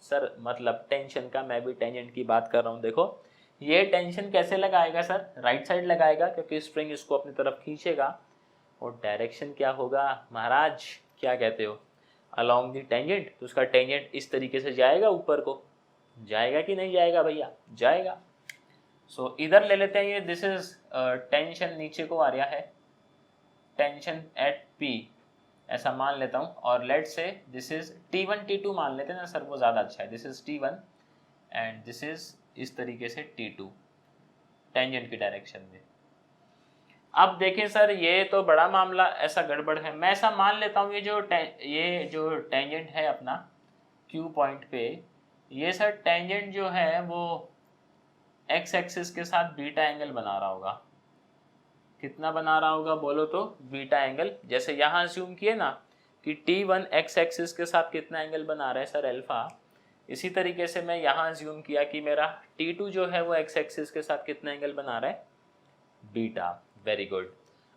सर मतलब टेंशन का, मैं भी टेंजेंट की बात कर रहा हूँ। देखो ये टेंशन कैसे लगाएगा सर? राइट साइड लगाएगा, क्योंकि स्ट्रिंग इसको अपनी तरफ खींचेगा। और डायरेक्शन क्या होगा महाराज, क्या कहते हो? Along the tangent. तो उसका टेंजेंट इस तरीके से जाएगा, ऊपर को जाएगा कि नहीं जाएगा भैया? जाएगा। सो इधर ले लेते हैं ये, दिस इज टेंशन नीचे को आ रहा है, टेंशन एट P ऐसा मान लेता हूँ, और लेट से दिस इज T1 T2 मान लेते हैं ना सर, वो ज़्यादा अच्छा है। This is T1 and this is इस तरीके से T2 टेंजेंट की डायरेक्शन में। अब देखें सर, ये तो बड़ा मामला ऐसा गड़बड़ है। मैं ऐसा मान लेता हूँ ये जो टेंजेंट है अपना Q पॉइंट पे, ये सर टेंजेंट जो है वो एक्स एक्सिस के साथ बीटा एंगल बना रहा होगा। कितना बना रहा होगा बोलो तो? Beta angle. जैसे यहाँ अज्यूम किए ना कि T1 एक्स एक्सिस के साथ कितना एंगल बना रहा है सर? अल्फा। इसी तरीके से मैं यहाँ अज्यूम किया कि मेरा T2 जो है वो एक्स एक्सिस के साथ कितना एंगल बना रहा है? बीटा। Very good.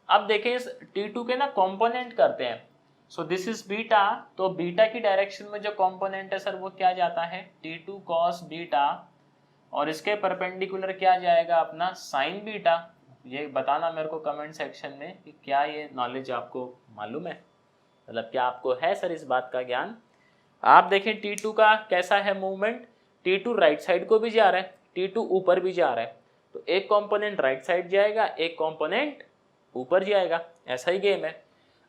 अब देखें इस T2 के ना कॉम्पोनेंट करते हैं। सो दिस इज बीटा, तो बीटा की डायरेक्शन में जो कॉम्पोनेंट है सर वो क्या जाता है? T2 कॉस बीटा, और इसके परपेंडिकुलर क्या जाएगा? अपना साइन बीटा। ये बताना मेरे को कमेंट सेक्शन में कि क्या ये नॉलेज आपको मालूम है, मतलब क्या आपको है सर इस बात का ज्ञान? आप देखें T2 का कैसा है मूवमेंट, T2 राइट साइड को भी जा रहा है, T2 ऊपर भी जा रहा है। तो एक कंपोनेंट राइट साइड जाएगा, एक कंपोनेंट ऊपर जाएगा, ऐसा ही गेम है।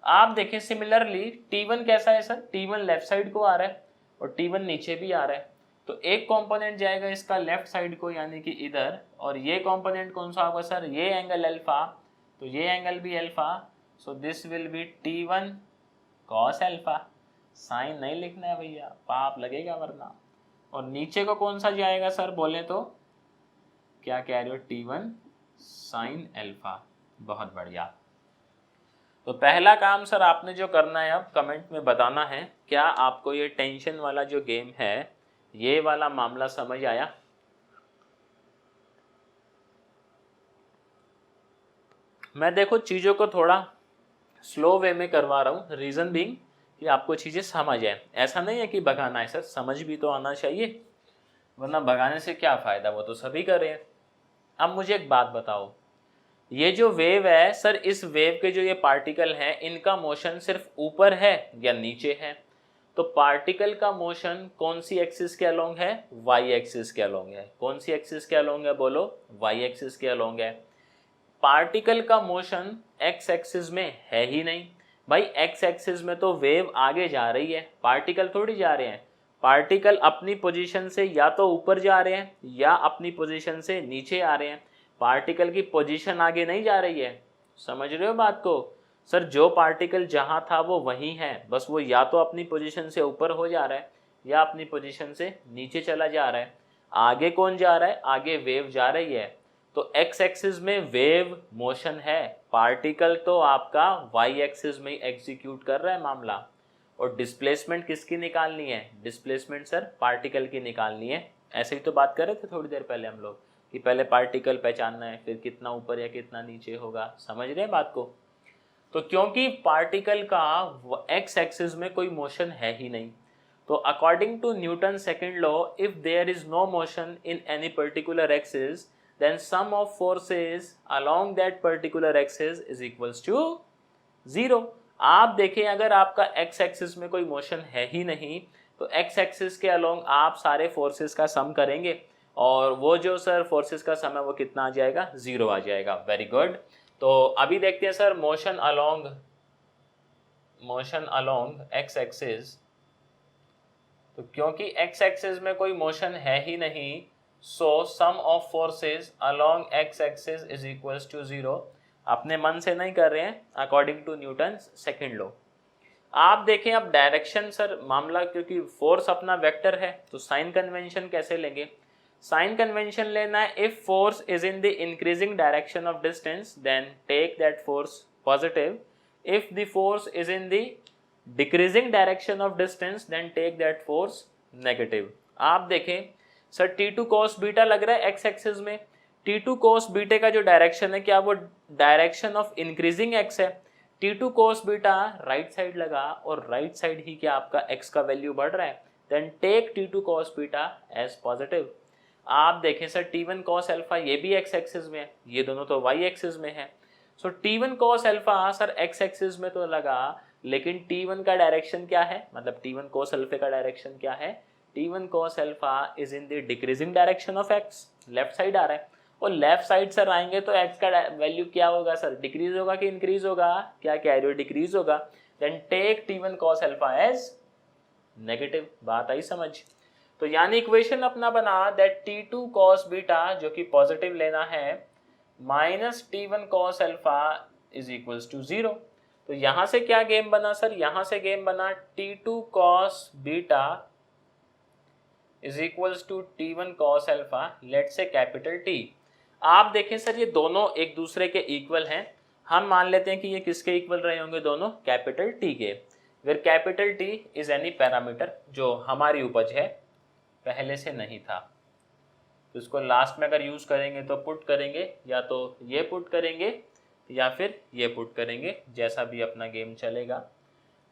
आप देखें सिमिलरली T1 कैसा है सर? T1 लेफ्ट साइड को आ रहा है और T1 नीचे भी आ रहा है। तो एक कंपोनेंट जाएगा इसका लेफ्ट साइड को, यानी कि इधर, और ये कंपोनेंट कौन सा होगा सर? ये एंगल अल्फा, तो ये एंगल भी alpha. So this will be T1 cos alpha. Sine नहीं लिखना है भैया, पाप लगेगा वरना। और नीचे को कौन सा जाएगा सर बोले तो? क्या कह रहे हो? T1 sine alpha. बहुत बढ़िया। तो पहला काम सर आपने जो करना है, अब कमेंट में बताना है क्या आपको ये टेंशन वाला जो गेम है, ये वाला मामला समझ आया? मैं देखो चीज़ों को थोड़ा स्लो वे में करवा रहा हूँ, रीज़न बीइंग कि आपको चीज़ें समझ आए। ऐसा नहीं है कि भगाना है सर, समझ भी तो आना चाहिए, वरना भगाने से क्या फ़ायदा, वो तो सभी कर रहे हैं। अब मुझे एक बात बताओ, ये जो वेव है सर, इस वेव के जो ये पार्टिकल हैं इनका मोशन सिर्फ ऊपर है या नीचे है? तो पार्टिकल का मोशन कौन सी एक्सिस के अलोंग है? वाई एक्सिस के अलोंग है। कौन सी एक्सिस के अलोंग है बोलो? वाई एक्सिस के अलोंग है। पार्टिकल का मोशन एक्स एक्सिस में है ही नहीं भाई। एक्स एक्सिस में तो वेव आगे जा रही है, पार्टिकल थोड़ी जा रहे हैं। पार्टिकल अपनी पोजीशन से या तो ऊपर जा रहे हैं या अपनी पोजीशन से नीचे आ रहे हैं। पार्टिकल की पोजीशन आगे नहीं जा रही है। समझ रहे हो बात को? सर जो पार्टिकल जहां था वो वहीं है, बस वो या तो अपनी पोजीशन से ऊपर हो जा रहा है या अपनी पोजीशन से नीचे चला जा रहा है। आगे कौन जा रहा है? आगे वेव जा रही है। तो एक्स एक्सिस में वेव मोशन है, पार्टिकल तो आपका वाई एक्सिस में एग्जीक्यूट कर रहा है मामला। और डिस्प्लेसमेंट किसकी निकालनी है? डिस्प्लेसमेंट सर पार्टिकल की निकालनी है। ऐसे ही तो बात कर रहे थे थोड़ी देर पहले हम लोग कि पहले पार्टिकल पहचानना है, फिर कितना ऊपर या कितना नीचे होगा। समझ रहे हैं बात को? तो क्योंकि पार्टिकल का एक्स एक्सिस में कोई मोशन है ही नहीं, तो according to Newton second law, if there is no motion in any particular axis, then sum of forces along that particular axis is equals to 0। आप देखें अगर आपका x एक्सिस में कोई मोशन है ही नहीं, तो x एक्सिस के अलोंग आप सारे फोर्सेस का सम करेंगे और वो जो सर फोर्सेस का सम है वो कितना आ जाएगा? 0 आ जाएगा। Very good. तो अभी देखते हैं sir motion along x axis. तो क्योंकि x एक्सिस में कोई मोशन है ही नहीं, so sum of forces along x axis is equals to 0। अपने मन से नहीं कर रहे हैं, according to Newton second law. आप देखें अब डायरेक्शन सर मामला, क्योंकि फोर्स अपना वेक्टर है तो साइन कन्वेंशन कैसे लेंगे? साइन कन्वेंशन लेना है, if force is in the increasing direction of distance then take that force positive, if the force is in the decreasing direction of distance then take that force negative. आप देखें sir T2 cos beta लग रहा है x axis में। T2 cos बीटे का जो direction है, क्या वो डायरेक्शन ऑफ इंक्रीजिंग एक्स है? T2 cos beta right side लगा और राइट साइड ही क्या आपका x का वैल्यू बढ़ रहा है, then take T2 cos beta as positive. आप देखें सर T1 cos अल्फा ये भी x एक्सिस में है, ये दोनों तो y एक्सिस में है। सो T1 cos alpha sir x axis में तो लगा, लेकिन T1 का डायरेक्शन क्या है? मतलब T1 cos अल्फा का डायरेक्शन क्या है? T1 cos alpha is in the decreasing direction of x, left side आ रहा है। और लेफ्ट साइड सर आएंगे तो x का वैल्यू क्या होगा सर? डिक्रीज होगा कि इंक्रीज होगा? क्या कह रहे हो? डिक्रीज होगा। Then take T1 cos alpha as negative. बात आई समझ? तो यानी इक्वेशन अपना बना दैट T2 cos बीटा जो कि पॉजिटिव लेना है minus T1 cos alpha is equals to 0। तो यहां से क्या गेम बना सर? यहां से गेम बना T2 cos beta is equals to T1 cos alpha, let say capital T। आप देखें सर ये दोनों एक दूसरे के इक्वल हैं। हम मान लेते हैं कि ये किसके इक्वल रहे होंगे? दोनों कैपिटल T के। Where capital T is any parameter जो हमारी उपज है, पहले से नहीं था, तो इसको लास्ट में अगर यूज करेंगे तो पुट करेंगे, या तो ये पुट करेंगे या फिर ये पुट करेंगे, जैसा भी अपना गेम चलेगा।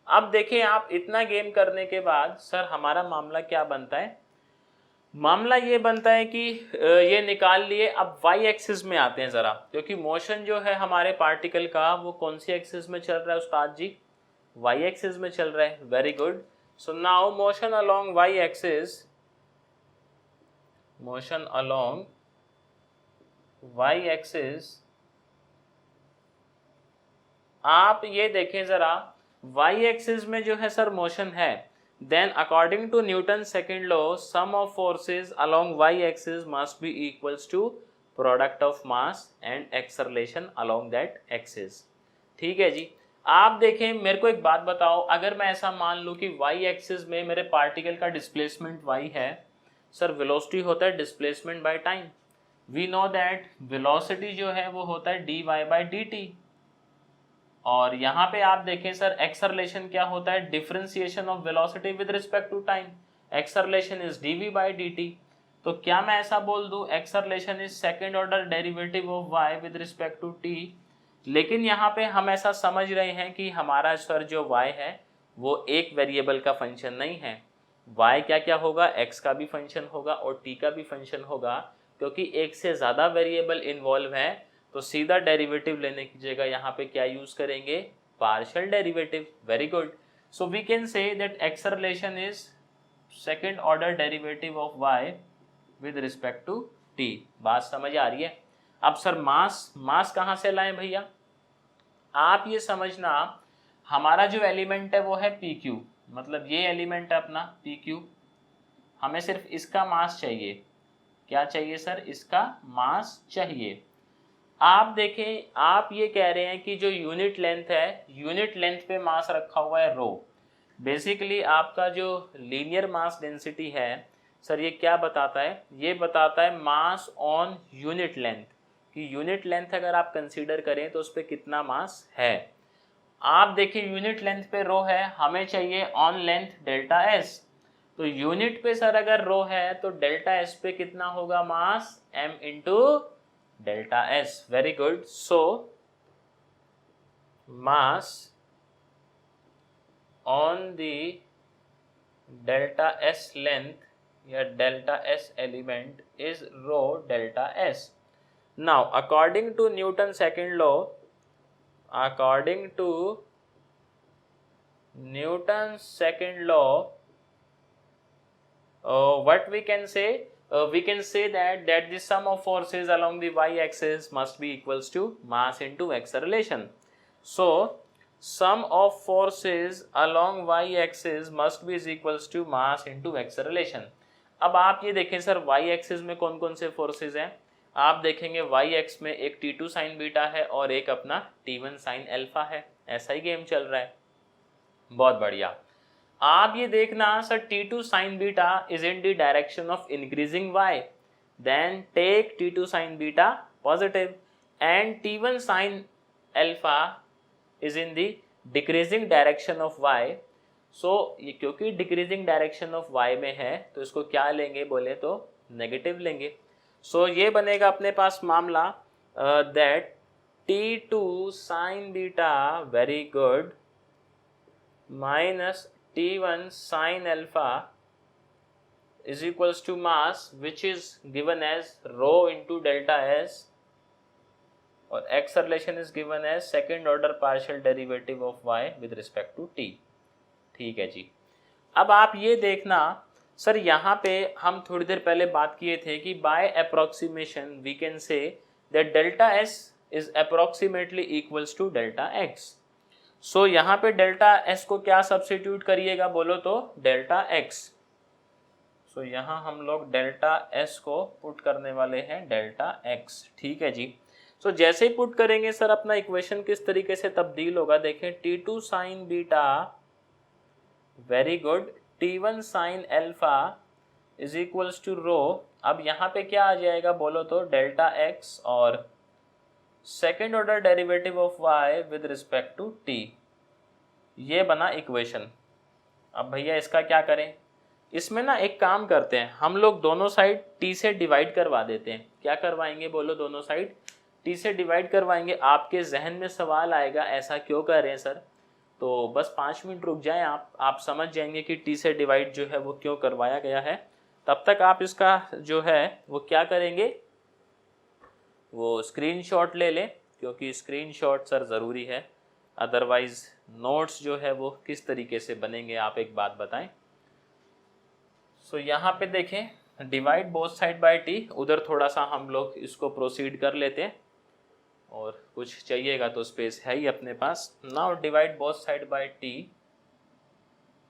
अब देखें आप, इतना गेम करने के बाद सर हमारा मामला क्या बनता है? मामला ये बनता है कि ये निकाल लिए। अब y एक्सिस में आते हैं जरा, क्योंकि मोशन जो है हमारे पार्टिकल का वो कौन सी एक्सिस में चल रहा है उस्ताद जी? y एक्सिस में चल रहा है। Very good. So now motion along y axis, motion along y axis, आप ये देखें जरा, y एक्सिस में जो है सर मोशन है, then according to Newton's second law, sum of forces along y-axis must be equals to product of mass and acceleration along that axis। ठीक है जी। आप देखें, मेरे को एक बात बताओ, अगर मैं ऐसा मान लूँ कि y-axis में मेरे पार्टिकल का डिस्प्लेसमेंट y है, सर वेलोसिटी होता है displacement by time. We know that velocity जो है वो होता है dy by dt। और यहाँ पे आप देखें सर एक्सेलरेशन क्या होता है? Differentiation of velocity with respect to time. Acceleration is dv by dt। तो क्या मैं ऐसा बोल दूं acceleration is second order derivative of y with respect to t, लेकिन यहाँ पे हम ऐसा समझ रहे हैं कि हमारा सर जो y है वो एक वेरिएबल का फंक्शन नहीं है। y क्या क्या होगा, x का भी फंक्शन होगा और t का भी फंक्शन होगा। क्योंकि एक से ज़्यादा वेरिएबल इन्वॉल्व है तो सीधा डेरिवेटिव लेने की जगह यहाँ पे क्या यूज़ करेंगे, partial derivative. Very good. So we can say that acceleration is second order derivative of y with respect to t। बात समझ आ रही है? अब सर मास कहाँ से लाएं भैया? आप ये समझना, हमारा जो एलिमेंट है वो है pq, मतलब ये एलिमेंट है अपना pq। हमें सिर्फ इसका मास चाहिए। क्या चाहिए सर? इसका मास चाहिए। आप देखें, आप ये कह रहे हैं कि जो यूनिट लेंथ है, यूनिट लेंथ पे मास रखा हुआ है रो। बेसिकली आपका जो लीनियर मास डेंसिटी है सर, ये क्या बताता है? ये बताता है मास ऑन यूनिट लेंथ, कि यूनिट लेंथ अगर आप कंसीडर करें तो उस पर कितना मास है। आप देखिए यूनिट लेंथ पे रो है, हमें चाहिए ऑन लेंथ डेल्टा एस। तो यूनिट पे सर अगर रो है तो डेल्टा एस पे कितना होगा mass, m into delta S. Very good. So mass on the delta S length या delta S element is rho delta S. Now according to Newton second law, according to Newton's second law, what we can say? We can say that the sum of forces along the y-axis must be equals to mass into acceleration. So sum of forces along y-axis must be is equals to mass into acceleration. अब आप ये देखें sir, y-axis में कौन कौन से forces हैं? आप देखेंगे y-x में एक t2 साइन बीटा है और एक अपना t1 साइन अल्फा है। ऐसा ही गेम चल रहा है। बहुत बढ़िया। आप ये देखना sir, t2 sine beta is in the direction of increasing y, then take t2 sine beta positive and t1 sine alpha is in the decreasing direction of y। So ये क्योंकि डिक्रीजिंग डायरेक्शन ऑफ y में है तो इसको क्या लेंगे बोले तो नेगेटिव लेंगे। सो ये बनेगा अपने पास मामला that t2 sine beta, very good, minus t1 sine alpha is equals to mass which is given as rho into delta S और acceleration is given as second order partial derivative of y with respect to t। ठीक है जी। अब आप ये देखना sir, यहाँ पे हम थोड़ी देर पहले बात किए थे कि by approximation we can say that delta S is approximately equals to delta X. So यहाँ पे डेल्टा एस को क्या सब्स्टिट्यूट करिएगा बोलो तो डेल्टा एक्स। सो यहाँ हम लोग डेल्टा एस को पुट करने वाले हैं डेल्टा एक्स। ठीक है जी। सो जैसे ही पुट करेंगे सर, अपना इक्वेशन किस तरीके से तब्दील होगा देखें, t2 sine beta, very good, t1 sine alpha is equals to rho. अब यहाँ पे क्या आ जाएगा बोलो तो डेल्टा एक्स और second order derivative of y with respect to t। ये बना इक्वेशन। अब भैया इसका क्या करें? इसमें ना एक काम करते हैं, हम लोग दोनों साइड t से डिवाइड करवा देते हैं। क्या करवाएंगे बोलो? दोनों साइड t से डिवाइड करवाएंगे। आपके जहन में सवाल आएगा ऐसा क्यों कर रहे हैं सर? तो बस 5 मिनट रुक जाएं, आप समझ जाएंगे कि t से डिवाइड जो है वो क्यों करवाया गया है। तब तक आप इसका जो है वो क्या करेंगे, वो स्क्रीनशॉट ले लें, क्योंकि स्क्रीनशॉट सर ज़रूरी है, अदरवाइज़ नोट्स जो है वो किस तरीके से बनेंगे आप एक बात बताएं। सो यहाँ पे देखें, divide both side by t, उधर थोड़ा सा हम लोग इसको प्रोसीड कर लेते हैं और कुछ चाहिएगा तो स्पेस है ही अपने पास। Now divide both side by t,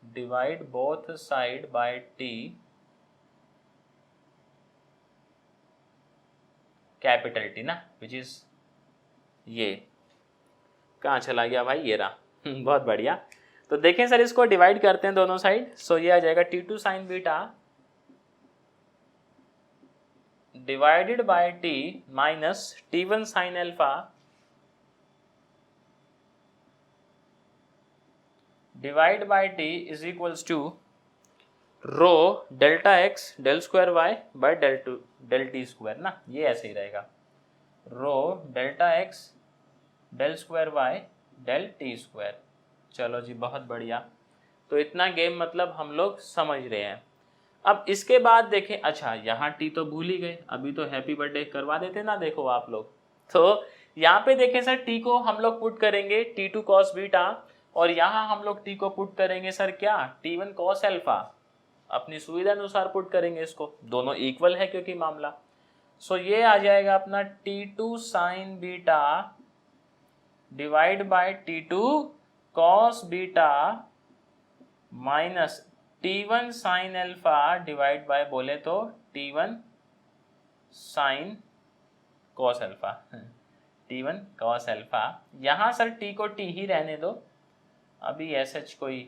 divide both side by t, capital T ना, विच इज ये कहाँ चला गया भाई, ये रहा। बहुत बढ़िया। तो देखें सर, इसको डिवाइड करते हैं दोनों साइड। सो ये आ जाएगा t2 sine beta divided by t minus t1 sine alpha divide by t is equals to rho delta x del square Y by del T square ना, ये ऐसे ही रहेगा। Rho delta x del square Y del T square. चलो जी बहुत बढ़िया। तो इतना गेम मतलब हम लोग समझ रहे हैं। अब इसके बाद देखें, अच्छा यहाँ टी तो भूल ही गए, अभी तो हैप्पी बर्थडे करवा देते ना, देखो आप लोग। तो यहाँ पे देखें सर, टी को हम लोग पुट करेंगे टी टू कॉस बीटा, और यहाँ हम लोग टी को पुट करेंगे सर क्या, टी वन कॉस एल्फा। अपनी सुविधा अनुसार पुट करेंगे इसको, दोनों इक्वल है क्योंकि मामला। सो ये आ जाएगा अपना T two sine beta divide by T two cos beta minus T1 sine alpha divide by बोले तो T1 sine cos alpha, T1 cos alpha. यहाँ सर T को T ही रहने दो, अभी ऐसा कोई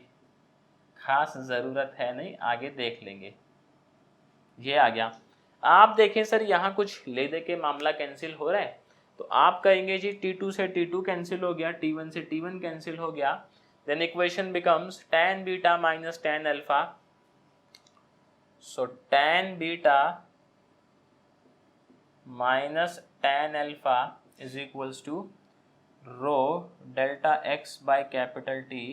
खास ज़रूरत है नहीं, आगे देख लेंगे। ये आ गया। आप देखें सर यहाँ कुछ ले दे के मामला कैंसिल हो रहा है, तो आप कहेंगे जी T2 से T2 कैंसिल हो गया, T1 से T1 कैंसिल हो गया, then equation becomes tan beta minus tan alpha. So tan beta minus tan alpha is equals to rho delta x by capital T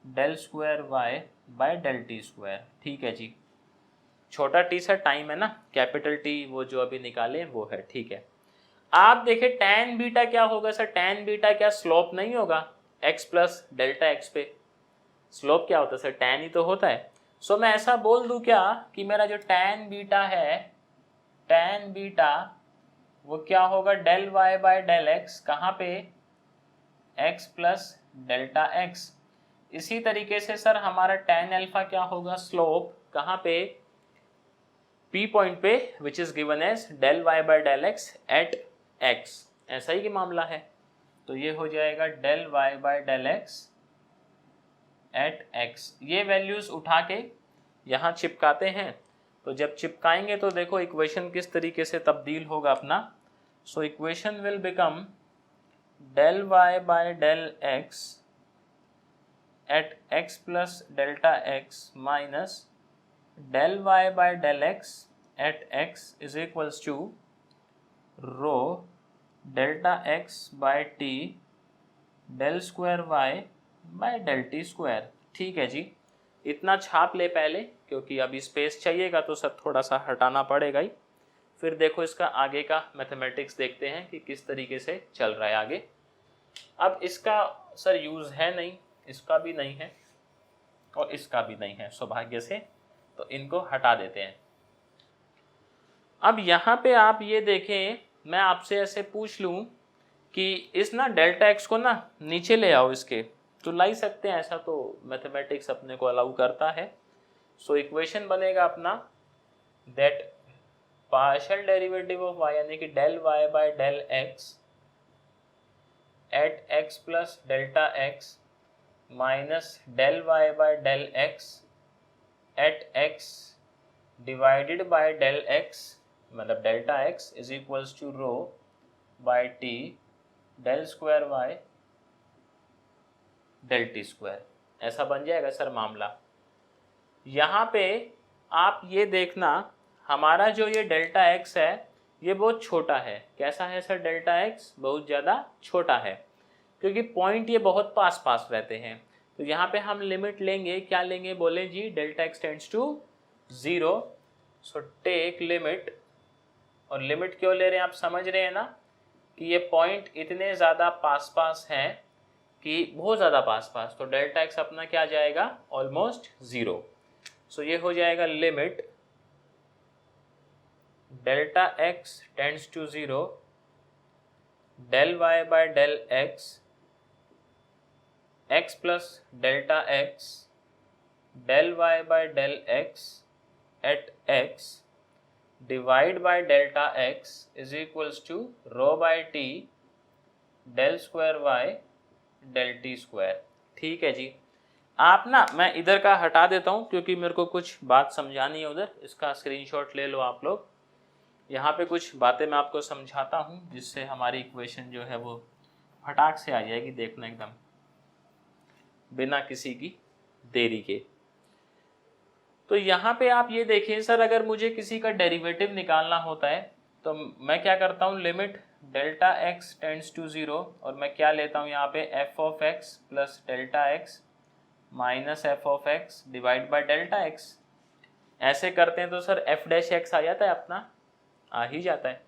del square y by del t square। ठीक है जी, छोटा t sir time है ना, capital T वो जो अभी निकाले वो है, ठीक है। आप देखें tan बीटा क्या होगा सर, tan बीटा क्या स्लोप नहीं होगा x प्लस डेल्टा एक्स पे। स्लोप क्या होता है सर, tan ही तो होता है। सो मैं ऐसा बोल दूं क्या कि मेरा जो tan बीटा है, tan बीटा वो क्या होगा, del Y by del x, कहाँ पे, x प्लस डेल्टा एक्स। इसी तरीके से सर हमारा tan अल्फा क्या होगा, स्लोप कहाँ पे, P पॉइंट पे, which is given as del Y by del x at x। ऐसा ही कि मामला है, तो ये हो जाएगा del Y by del x at x। ये वैल्यूज उठा के यहाँ चिपकाते हैं, तो जब चिपकाएंगे तो देखो इक्वेशन किस तरीके से तब्दील होगा अपना। So equation will become del Y by del x at x plus delta x minus del Y by del x at x is equals to rho delta x by T del square Y by del T square. ठीक है जी, इतना छाप ले पहले, क्योंकि अभी space चाहिएगा तो सर थोड़ा सा हटाना पड़ेगा ही। फिर देखो इसका आगे का मैथमेटिक्स देखते हैं कि किस तरीके से चल रहा है आगे। अब इसका सर यूज़ है नहीं, इसका भी नहीं है और इसका भी नहीं है सौभाग्य से, तो इनको हटा देते हैं। अब यहाँ पे आप ये देखें, मैं आपसे ऐसे पूछ लूँ कि इस ना डेल्टा एक्स को ना नीचे ले आओ इसके, तो ला ही सकते हैं, ऐसा तो मैथमेटिक्स अपने को अलाउ करता है। सो इक्वेशन बनेगा अपना that partial derivative of y यानी कि del y by del x at x plus delta x minus del y by del x at x divided by del x, मतलब delta x is equals to rho by t del square y del T square. ऐसा बन जाएगा sir मामला। यहाँ पे आप ये देखना, हमारा जो ये डेल्टा एक्स है ये बहुत छोटा है। कैसा है सर डेल्टा एक्स, बहुत ज़्यादा छोटा है, क्योंकि पॉइंट ये बहुत पास पास रहते हैं। तो यहाँ पे हम लिमिट लेंगे, क्या लेंगे बोले जी, delta x tends to 0। So take limit, और लिमिट क्यों ले रहे हैं आप समझ रहे हैं ना, कि ये पॉइंट इतने ज़्यादा पास पास हैं कि बहुत ज़्यादा पास पास, तो डेल्टा एक्स अपना क्या जाएगा, ऑलमोस्ट 0। सो ये हो जाएगा limit delta x tends to 0 del Y by del x x plus delta x del Y by del x at x divide by delta x is equals to rho by T del square Y del T square. ठीक है जी, आप ना मैं इधर का हटा देता हूँ क्योंकि मेरे को कुछ बात समझानी है उधर, इसका स्क्रीनशॉट ले लो आप लोग। यहाँ पे कुछ बातें मैं आपको समझाता हूँ जिससे हमारी इक्वेशन जो है वो फटाक से आ जाएगी, देखना एकदम बिना किसी की देरी के। तो यहाँ पे आप ये देखें सर, अगर मुझे किसी का डेरिवेटिव निकालना होता है तो मैं क्या करता हूँ, limit delta x tends to 0 और मैं क्या लेता हूँ यहाँ पे f of x plus delta x minus f of x divide by delta x. ऐसे करते हैं तो सर एफ डैश एक्स आ जाता है अपना, आ ही जाता है।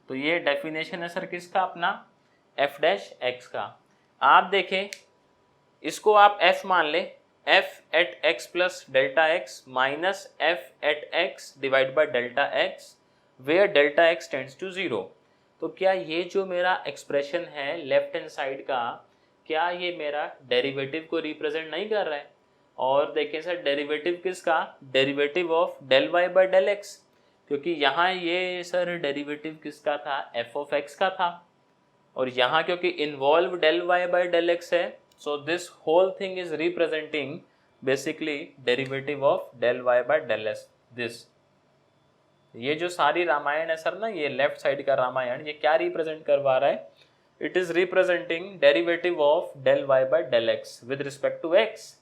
तो ये डेफिनेशन है सर किसका, अपना एफ डैश एक्स का। आप देखें इसको आप एफ मान ले, f at x plus delta x minus f at x divide by delta x where delta x tends to 0। तो क्या ये जो मेरा एक्सप्रेशन है लेफ्ट हैंड साइड का, क्या ये मेरा डेरिवेटिव को रिप्रेजेंट नहीं कर रहा है? और देखें सर डेरिवेटिव किसका, derivative of del Y by del x, क्योंकि यहाँ ये सर डेरिवेटिव किसका था, एफ ऑफ एक्स का था, और यहाँ क्योंकि involve del Y by del X है, so this whole thing is representing basically derivative of del Y by del X. This ये जो सारी रामायण है सर ना, ये लेफ्ट साइड का रामायण, ये क्या रिप्रेजेंट करवा रहा है, it is representing derivative of del Y by del X with respect to X.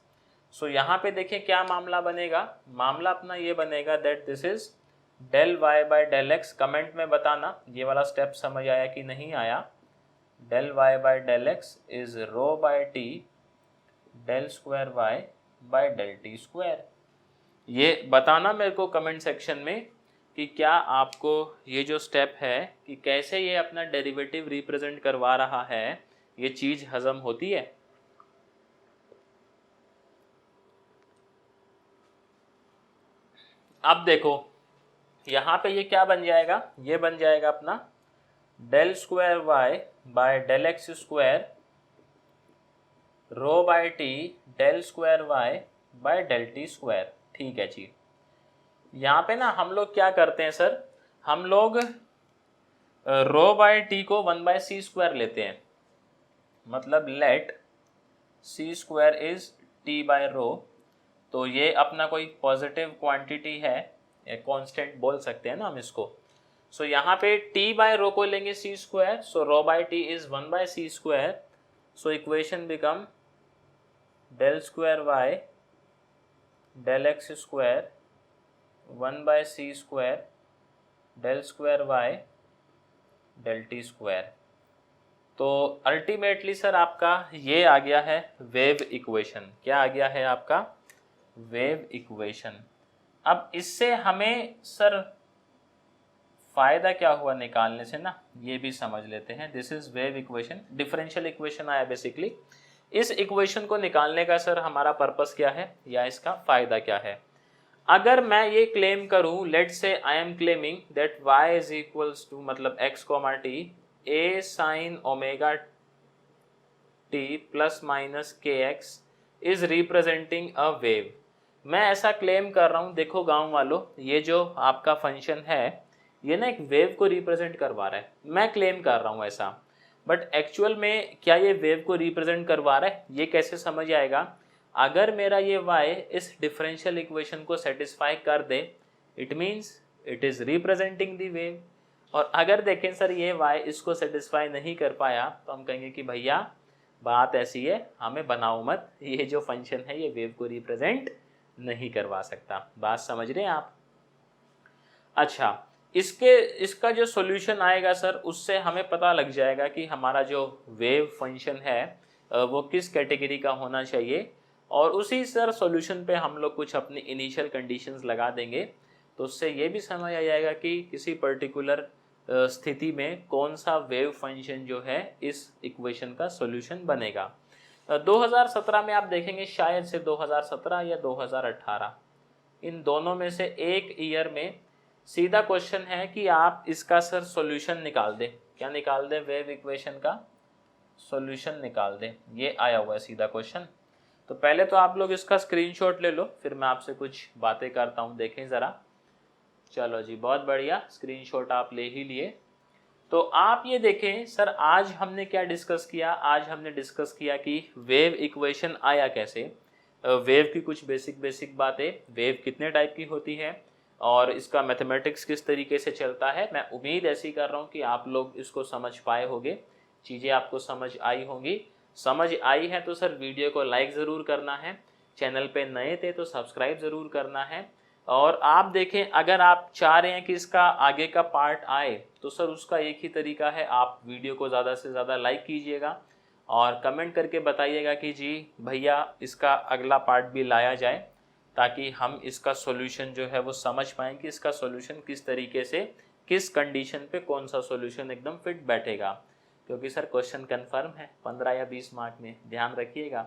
So यहाँ पे देखें क्या मामला बनेगा, मामला अपना ये बनेगा that this is del Y by del x. Comment में बताना ये वाला स्टेप समझ आया कि नहीं आया। Del Y by del x is rho by T del square Y by del T square. ये बताना मेरे को कमेंट सेक्शन में कि क्या आपको ये जो स्टेप है कि कैसे ये अपना डेरिवेटिव रिप्रेजेंट करवा रहा है, ये चीज हजम होती है। अब देखो यहाँ पे ये क्या बन जाएगा, ये बन जाएगा अपना del square Y by del x square rho by T del square Y by del T square. ठीक है जी। यहाँ पे ना हम लोग क्या करते हैं सर, हम लोग रो बाय टी को 1 बाय सी स्क्वायर लेते हैं, मतलब let C square is T by rho. तो ये अपना कोई पॉजिटिव क्वांटिटी है, कांस्टेंट बोल सकते हैं ना हम इसको। सो यहाँ पे टी बाय रो को लेंगे C square, so rho by T is 1 by C square. So equation become del square Y del x square 1 by C square del square Y del T square. तो ultimately sir आपका ये आ गया है wave equation. क्या आ गया है आपका, wave equation. अब इससे हमें सर फायदा क्या हुआ निकालने से ना, ये भी समझ लेते हैं। This is wave equation, differential equation आया बेसिकली। इस इक्वेशन को निकालने का सर हमारा पर्पस क्या है या इसका फायदा क्या है। अगर मैं ये क्लेम करूं, let say I am claiming that y is equals to मतलब x comma T a sine omega t plus minus K X is representing a wave. मैं ऐसा क्लेम कर रहा हूं, देखो गांव वालों, ये जो आपका फंक्शन है ये ना एक वेव को रिप्रेजेंट करवा रहा है। मैं क्लेम कर रहा हूं ऐसा, बट एक्चुअल में क्या ये वेव को रिप्रेजेंट करवा रहा है, ये कैसे समझ आएगा। अगर मेरा ये y इस डिफरेंशियल इक्वेशन को सेटिस्फाई कर दे, it means it is representing the wave. और अगर देखें सर ये y इसको सेटिस्फाई नहीं कर पाया, तो हम कहेंगे कि भैया बात ऐसी है, हमें बनाओ मत, ये जो फंक्शन है ये वेव को रिप्रेजेंट नहीं करवा सकता। बात समझ रहे हैं आप। अच्छा, इसका जो सॉल्यूशन आएगा सर, उससे हमें पता लग जाएगा कि हमारा जो वेव फंक्शन है वो किस कैटेगरी का होना चाहिए, और उसी सर सॉल्यूशन पे हम लोग कुछ अपनी इनिशियल कंडीशंस लगा देंगे। तो उससे ये भी समझ आ जाएगा कि किसी पर्टिकुलर स्थिति में कौन सा वेव फंक्शन जो है इस इक्वेशन का सॉल्यूशन बनेगा। 2017 में आप देखेंगे, शायद से 2017 या 2018, इन दोनों में से एक ईयर में सीधा क्वेश्चन है कि आप इसका सर सॉल्यूशन निकाल दें। क्या निकाल दें, वेव इक्वेशन का सॉल्यूशन निकाल दें। ये आया हुआ है सीधा क्वेश्चन। तो पहले तो आप लोग इसका स्क्रीनशॉट ले लो, फिर मैं आपसे कुछ बातें करता हूँ, देखें ज़रा। चलो जी, बहुत बढ़िया, स्क्रीनशॉट आप ले ही लिए। तो आप ये देखें सर, आज हमने क्या डिस्कस किया, आज हमने डिस्कस किया कि वेव इक्वेशन आया कैसे, वेव की कुछ बेसिक बातें, वेव कितने टाइप की होती है और इसका मैथमेटिक्स किस तरीके से चलता है। मैं उम्मीद ऐसी कर रहा हूँ कि आप लोग इसको समझ पाए होंगे, चीज़ें आपको समझ आई होंगी। समझ आई है तो सर वीडियो को लाइक ज़रूर करना है, चैनल पे नए थे तो सब्सक्राइब ज़रूर करना है, और आप देखें, अगर आप चाह रहे हैं कि इसका आगे का पार्ट आए तो सर उसका एक ही तरीका है, आप वीडियो को ज़्यादा से ज़्यादा लाइक कीजिएगा और कमेंट करके बताइएगा कि जी भैया इसका अगला पार्ट भी लाया जाए, ताकि हम इसका सॉल्यूशन जो है वो समझ पाएँ कि इसका सॉल्यूशन किस तरीके से, किस कंडीशन पे कौन सा सॉल्यूशन एकदम फिट बैठेगा। क्योंकि सर क्वेश्चन कंफर्म है 15 या 20 मार्क में, ध्यान रखिएगा।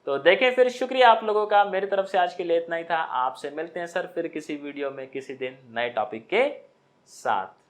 तो देखें फिर, शुक्रिया आप लोगों का। मेरी तरफ से आज के लिए इतना ही था। आपसे मिलते हैं सर फिर किसी वीडियो में किसी दिन नए टॉपिक के साथ।